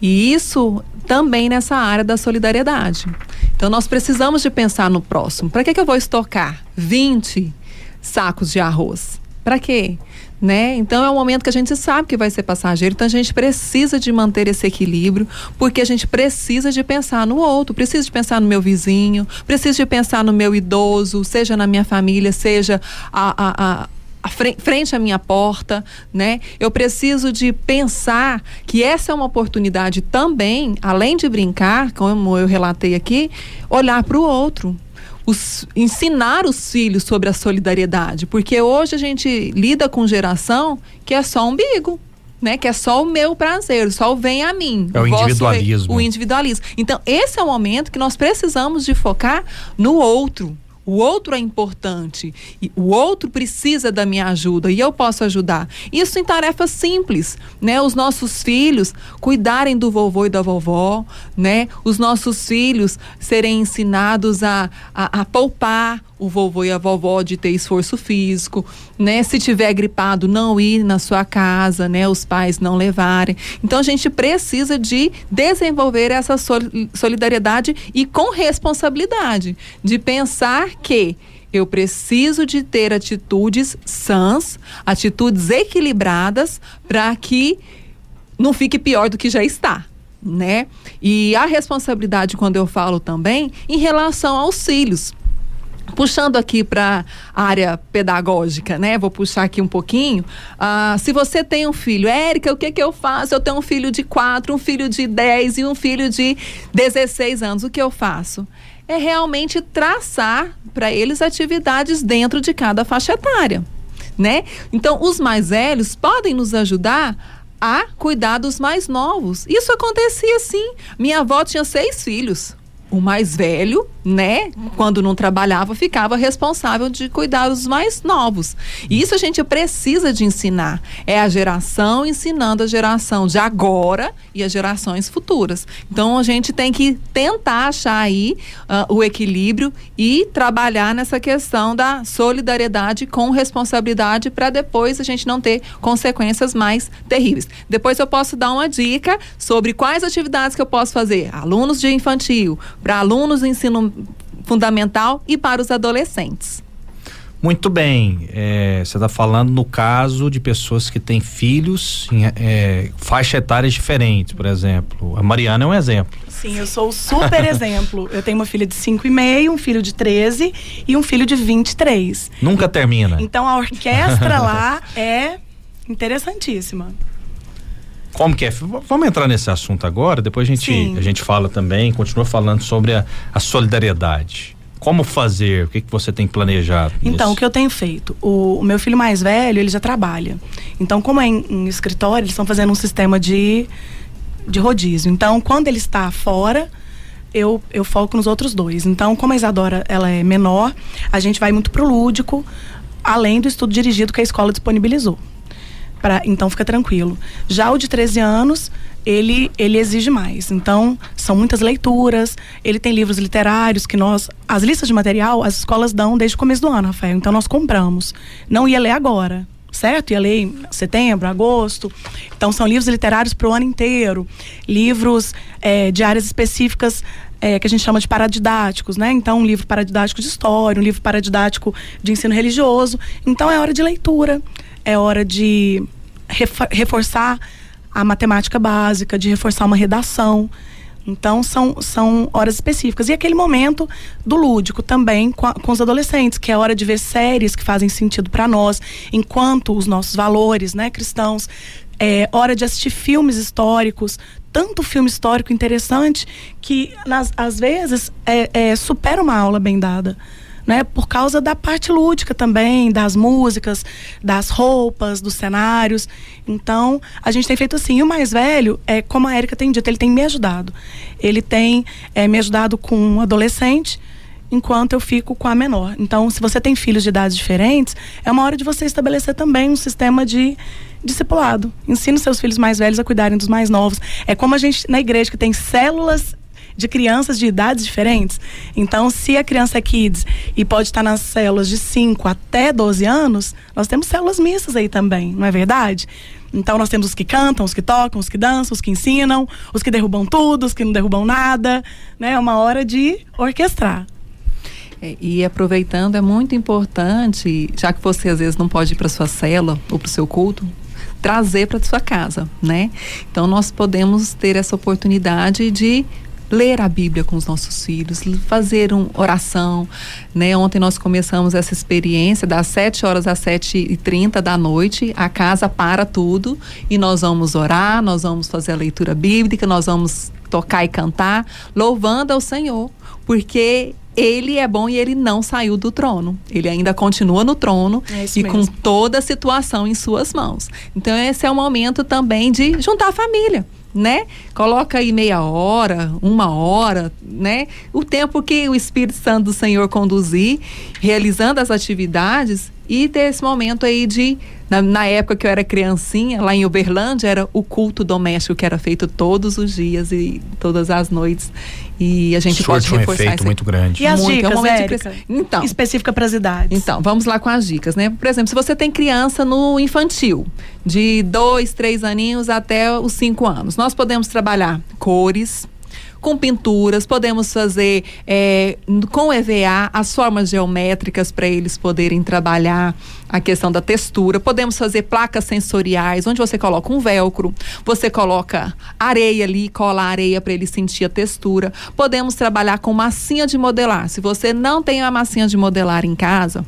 E isso também nessa área da solidariedade. Então, nós precisamos de pensar no próximo. Para que eu vou estocar 20 sacos de arroz? Para quê? Né? Então é um momento que a gente sabe que vai ser passageiro, então a gente precisa de manter esse equilíbrio, porque a gente precisa de pensar no outro, precisa de pensar no meu vizinho, precisa de pensar no meu idoso, seja na minha família, seja frente à minha porta, né? Eu preciso de pensar que essa é uma oportunidade também, além de brincar, como eu relatei aqui, olhar para o outro. Ensinar os filhos sobre a solidariedade, porque hoje a gente lida com geração que é só umbigo, né? Que é só o meu prazer, só o vem a mim. É o individualismo. O individualismo. Então, esse é o momento que nós precisamos de focar no outro. O outro é importante, e o outro precisa da minha ajuda e eu posso ajudar. Isso em tarefas simples, né? Os nossos filhos cuidarem do vovô e da vovó, né? Os nossos filhos serem ensinados a poupar o vovô e a vovó de ter esforço físico, né? Se tiver gripado, não ir na sua casa, né? Os pais não levarem. Então a gente precisa de desenvolver essa solidariedade e com responsabilidade, de pensar que eu preciso de ter atitudes sãs, atitudes equilibradas, para que não fique pior do que já está, né? E a responsabilidade, quando eu falo também, em relação aos filhos. Puxando aqui para a área pedagógica, né? Vou puxar aqui um pouquinho. Se você tem um filho, Érica, o que eu faço? Eu tenho um filho de 4, um filho de 10 e um filho de 16 anos. O que eu faço? É realmente traçar para eles atividades dentro de cada faixa etária, né? Então, os mais velhos podem nos ajudar a cuidar dos mais novos. Isso acontecia sim. Minha avó tinha 6 filhos. O mais velho, né, quando não trabalhava, ficava responsável de cuidar dos mais novos. E isso a gente precisa de ensinar. É a geração ensinando a geração de agora e as gerações futuras. Então a gente tem que tentar achar aí o equilíbrio e trabalhar nessa questão da solidariedade com responsabilidade, para depois a gente não ter consequências mais terríveis. Depois eu posso dar uma dica sobre quais atividades que eu posso fazer. Alunos de infantil, para alunos do ensino fundamental e para os adolescentes. Muito bem, você está falando no caso de pessoas que têm filhos em faixa etárias diferentes, por exemplo. A Mariana é um exemplo. Sim, eu sou o super exemplo. Eu tenho uma filha de 5,5, um filho de 13 e um filho de 23. Nunca termina. Então a orquestra lá é interessantíssima. Como que é? Vamos entrar nesse assunto agora, depois a gente fala também, continua falando sobre a solidariedade. Como fazer? O que você tem planejado? Então, o que eu tenho feito? O meu filho mais velho, ele já trabalha. Então, como é em escritório, eles estão fazendo um sistema de rodízio. Então, quando ele está fora, eu foco nos outros dois. Então, como a Isadora, ela é menor, a gente vai muito pro lúdico, além do estudo dirigido que a escola disponibilizou. Então, fica tranquilo. Já o de 13 anos, ele exige mais. Então, são muitas leituras, ele tem livros literários que as listas de material, as escolas dão desde o começo do ano, Rafael. Então, nós compramos. Não ia ler agora, certo? Ia ler em setembro, agosto. Então, são livros literários para o ano inteiro. Livros de áreas específicas que a gente chama de paradidáticos, né? Então, um livro paradidático de história, um livro paradidático de ensino religioso. Então, é hora de leitura. É hora de reforçar a matemática básica, de reforçar uma redação. Então, são horas específicas. E aquele momento do lúdico também com os adolescentes, que é hora de ver séries que fazem sentido para nós, enquanto os nossos valores, né, cristãos. É hora de assistir filmes históricos, tanto filme histórico interessante, que às vezes supera uma aula bem dada. Né, por causa da parte lúdica também, das músicas, das roupas, dos cenários. Então, a gente tem feito assim. E o mais velho, como a Érica tem dito, ele tem me ajudado. Ele tem me ajudado com um adolescente, enquanto eu fico com a menor. Então, se você tem filhos de idades diferentes, é uma hora de você estabelecer também um sistema de discipulado. Ensine seus filhos mais velhos a cuidarem dos mais novos. É como a gente, na igreja, que tem células de crianças de idades diferentes. Então, se a criança é kids e pode estar nas células de 5 até 12 anos, nós temos células mistas aí também, não é verdade? Então, nós temos os que cantam, os que tocam, os que dançam, os que ensinam, os que derrubam tudo, os que não derrubam nada, né? É uma hora de orquestrar. E aproveitando, é muito importante, já que você às vezes não pode ir para sua célula ou para o seu culto, trazer para sua casa, né? Então, nós podemos ter essa oportunidade de ler a Bíblia com os nossos filhos, fazer uma oração, né? Ontem nós começamos essa experiência das 7 horas às 7h30 da noite, a casa para tudo e nós vamos orar, nós vamos fazer a leitura bíblica, nós vamos tocar e cantar, louvando ao Senhor, porque Ele é bom e Ele não saiu do trono. Ele ainda continua no trono e com toda a situação em suas mãos. Então esse é o momento também de juntar a família, né? Coloca aí meia hora, 1 hora, né? O tempo que o Espírito Santo do Senhor conduzir, realizando as atividades e ter esse momento aí de, na época que eu era criancinha, lá em Uberlândia, era o culto doméstico que era feito todos os dias e todas as noites. E a gente pode reforçar um efeito muito grande. E as dicas, Érica? Então, específica para as idades. Então, vamos lá com as dicas, né? Por exemplo, se você tem criança no infantil, de 2, 3 aninhos até os 5 anos, nós podemos trabalhar cores, com pinturas, podemos fazer com EVA as formas geométricas para eles poderem trabalhar a questão da textura. Podemos fazer placas sensoriais, onde você coloca um velcro, você coloca areia ali, cola a areia para ele sentir a textura. Podemos trabalhar com massinha de modelar. Se você não tem a massinha de modelar em casa,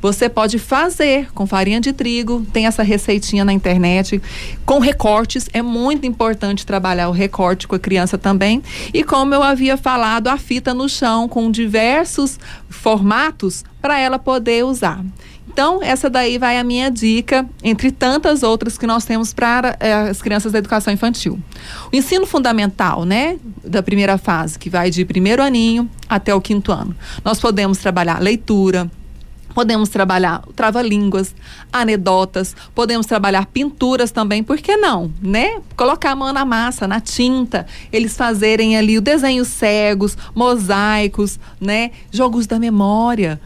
você pode fazer com farinha de trigo, tem essa receitinha na internet, com recortes, é muito importante trabalhar o recorte com a criança também. E como eu havia falado, a fita no chão com diversos formatos para ela poder usar. Então, essa daí vai a minha dica, entre tantas outras que nós temos para as crianças da educação infantil. O ensino fundamental, né, da primeira fase, que vai de 1º aninho até o 5º ano. Nós podemos trabalhar leitura, podemos trabalhar trava-línguas, anedotas, podemos trabalhar pinturas também, por que não, né? Colocar a mão na massa, na tinta, eles fazerem ali o desenho cegos, mosaicos, né? Jogos da memória.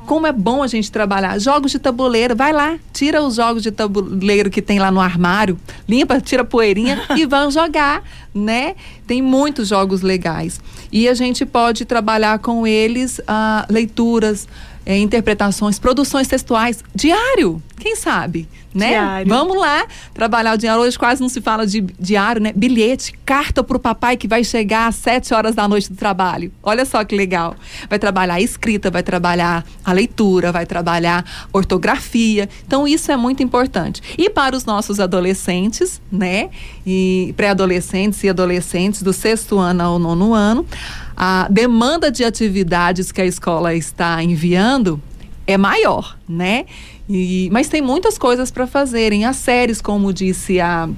Como é bom a gente trabalhar. Jogos de tabuleiro, vai lá, tira os jogos de tabuleiro que tem lá no armário, limpa, tira a poeirinha e vão jogar, né? Tem muitos jogos legais. E a gente pode trabalhar com eles leituras, interpretações, produções textuais, diário, quem sabe, né? Diário. Vamos lá trabalhar o diário. Hoje quase não se fala de diário, né? Bilhete, carta pro papai que vai chegar às 7h da noite do trabalho. Olha só que legal. Vai trabalhar a escrita, vai trabalhar a leitura, vai trabalhar ortografia. Então isso é muito importante. E para os nossos adolescentes, né? E pré-adolescentes e adolescentes do 6º ano ao 9º ano, a demanda de atividades que a escola está enviando é maior, né? Mas tem muitas coisas para fazerem. As séries, como disse a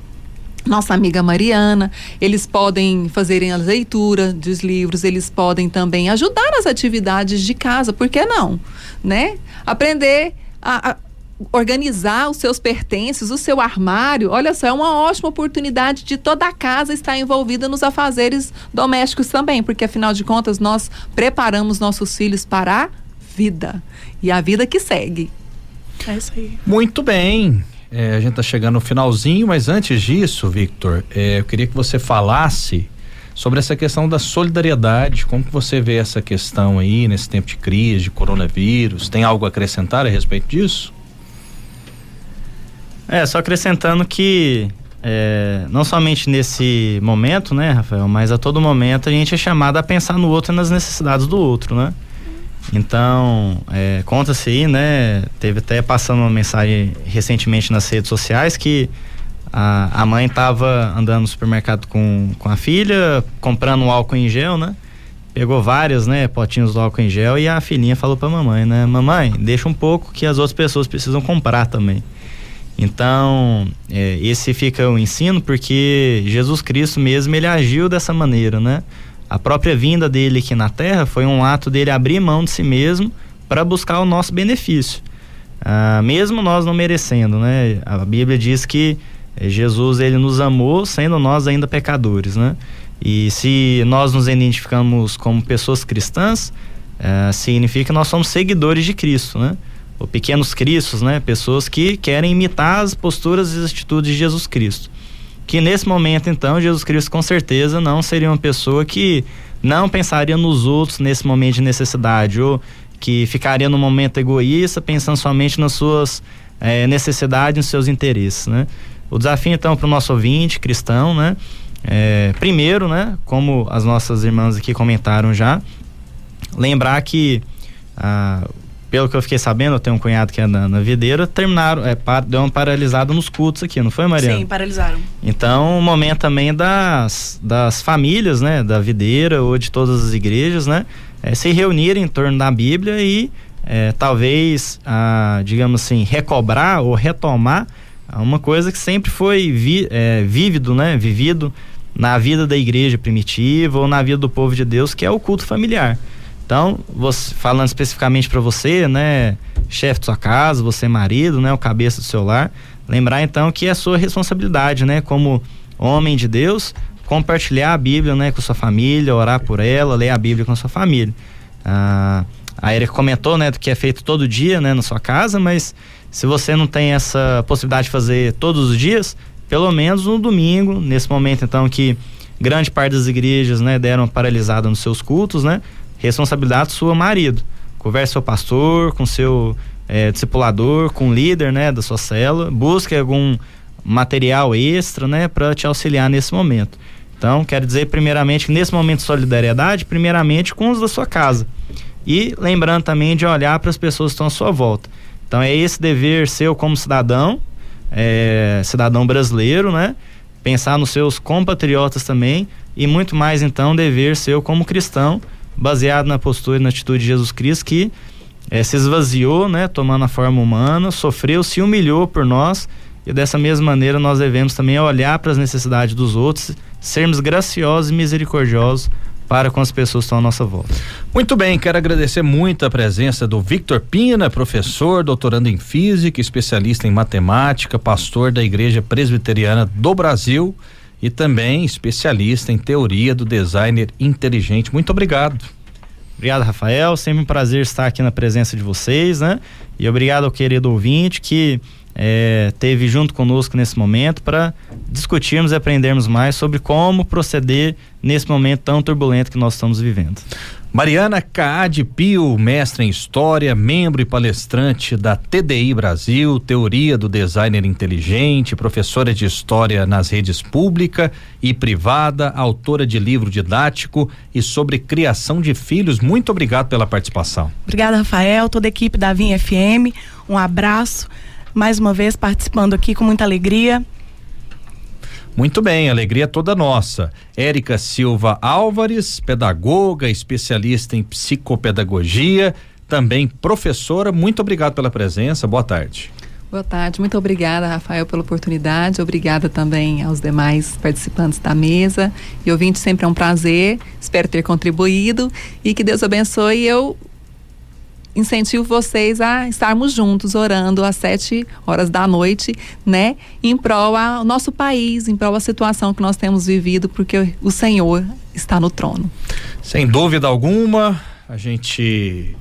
nossa amiga Mariana, eles podem fazerem a leitura dos livros, eles podem também ajudar nas atividades de casa, por que não? Né? Aprender a organizar os seus pertences, o seu armário. Olha só, é uma ótima oportunidade de toda a casa estar envolvida nos afazeres domésticos também, porque afinal de contas nós preparamos nossos filhos para a vida, e a vida que segue. É isso aí. Muito bem, a gente está chegando no finalzinho, mas antes disso, Victor, eu queria que você falasse sobre essa questão da solidariedade. Como que você vê essa questão aí nesse tempo de crise, de coronavírus? Tem algo a acrescentar a respeito disso? Só acrescentando que não somente nesse momento, né, Rafael, mas a todo momento a gente é chamado a pensar no outro e nas necessidades do outro, né? Então, conta-se aí, né, teve até passando uma mensagem recentemente nas redes sociais que a mãe estava andando no supermercado com a filha, comprando um álcool em gel, né? Pegou vários, né, potinhos do álcool em gel e a filhinha falou pra mamãe, né? Mamãe, deixa um pouco que as outras pessoas precisam comprar também. Então, esse fica o ensino, porque Jesus Cristo mesmo, ele agiu dessa maneira, né? A própria vinda dele aqui na Terra foi um ato dele abrir mão de si mesmo para buscar o nosso benefício, mesmo nós não merecendo, né? A Bíblia diz que Jesus, ele nos amou sendo nós ainda pecadores, né? E se nós nos identificamos como pessoas cristãs, significa que nós somos seguidores de Cristo, né? Ou pequenos cristos, né? Pessoas que querem imitar as posturas e as atitudes de Jesus Cristo. Que nesse momento, então, Jesus Cristo com certeza não seria uma pessoa que não pensaria nos outros nesse momento de necessidade, ou que ficaria no momento egoísta, pensando somente nas suas necessidades, nos seus interesses, né? O desafio, então, para o nosso ouvinte cristão, né? Primeiro, né? Como as nossas irmãs aqui comentaram já, lembrar que pelo que eu fiquei sabendo, eu tenho um cunhado que é na videira, deu uma paralisada nos cultos aqui, não foi, Mariana? Sim, paralisaram. Então, o momento também das famílias, né, da videira ou de todas as igrejas, né, se reunirem em torno da Bíblia e talvez, digamos assim, recobrar ou retomar uma coisa que sempre foi vívido, né, vivido na vida da igreja primitiva ou na vida do povo de Deus, que é o culto familiar. Então, falando especificamente para você, né, chefe de sua casa, você marido, né, o cabeça do seu lar, lembrar então que é sua responsabilidade, né, como homem de Deus, compartilhar a Bíblia, né, com sua família, orar por ela, ler a Bíblia com a sua família. A Erika comentou, né, do que é feito todo dia, né, na sua casa, mas se você não tem essa possibilidade de fazer todos os dias, pelo menos no domingo, nesse momento então que grande parte das igrejas, né, deram paralisada nos seus cultos, né, responsabilidade sua, marido. Converse com seu pastor, com seu discipulador, com o líder, né, da sua célula, busque algum material extra, né, para te auxiliar nesse momento. Então, quero dizer primeiramente que nesse momento de solidariedade, primeiramente com os da sua casa. E lembrando também de olhar para as pessoas que estão à sua volta. Então, é esse dever seu como cidadão, cidadão brasileiro, né, pensar nos seus compatriotas também, e muito mais então dever seu como cristão, baseado na postura e na atitude de Jesus Cristo, que se esvaziou, né, tomando a forma humana, sofreu, se humilhou por nós, e dessa mesma maneira nós devemos também olhar para as necessidades dos outros, sermos graciosos e misericordiosos para com as pessoas que estão à nossa volta. Muito bem, quero agradecer muito a presença do Victor Pina, professor, doutorando em física, especialista em matemática, pastor da Igreja Presbiteriana do Brasil e também especialista em teoria do designer inteligente. Muito obrigado. Obrigado, Rafael, sempre um prazer estar aqui na presença de vocês, né? E obrigado ao querido ouvinte que teve junto conosco nesse momento para discutirmos e aprendermos mais sobre como proceder nesse momento tão turbulento que nós estamos vivendo. Mariana Caade Pio, mestre em História, membro e palestrante da TDI Brasil, Teoria do Designer Inteligente, professora de História nas redes pública e privada, autora de livro didático e sobre criação de filhos. Muito obrigado pela participação. Obrigada, Rafael, toda a equipe da Vinha FM, um abraço, mais uma vez participando aqui com muita alegria. Muito bem, alegria toda nossa. Érica Silva Álvares, pedagoga, especialista em psicopedagogia, também professora. Muito obrigado pela presença. Boa tarde. Boa tarde, muito obrigada, Rafael, pela oportunidade. Obrigada também aos demais participantes da mesa. E ouvinte, sempre é um prazer. Espero ter contribuído e que Deus abençoe. Eu incentivo vocês a estarmos juntos orando às 7h da noite, né? Em prol ao nosso país, em prol à situação que nós temos vivido, porque o Senhor está no trono. Sem dúvida alguma, a gente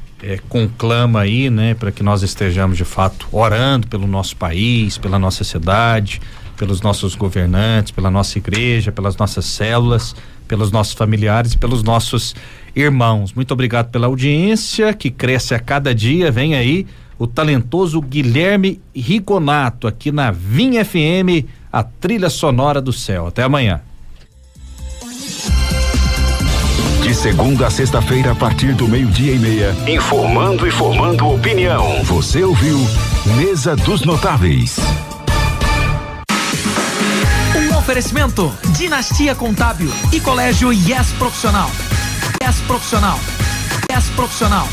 conclama aí, né? Para que nós estejamos de fato orando pelo nosso país, pela nossa cidade, pelos nossos governantes, pela nossa igreja, pelas nossas células, pelos nossos familiares e pelos nossos irmãos. Muito obrigado pela audiência que cresce a cada dia. Vem aí o talentoso Guilherme Rigonato aqui na Vinha FM, a trilha sonora do céu. Até amanhã. De segunda a sexta-feira, a partir do 12:30, informando e formando opinião. Você ouviu Mesa dos Notáveis. Um oferecimento: Dinastia Contábil e Colégio Yes Profissional. Yes Profissional. Yes Profissional.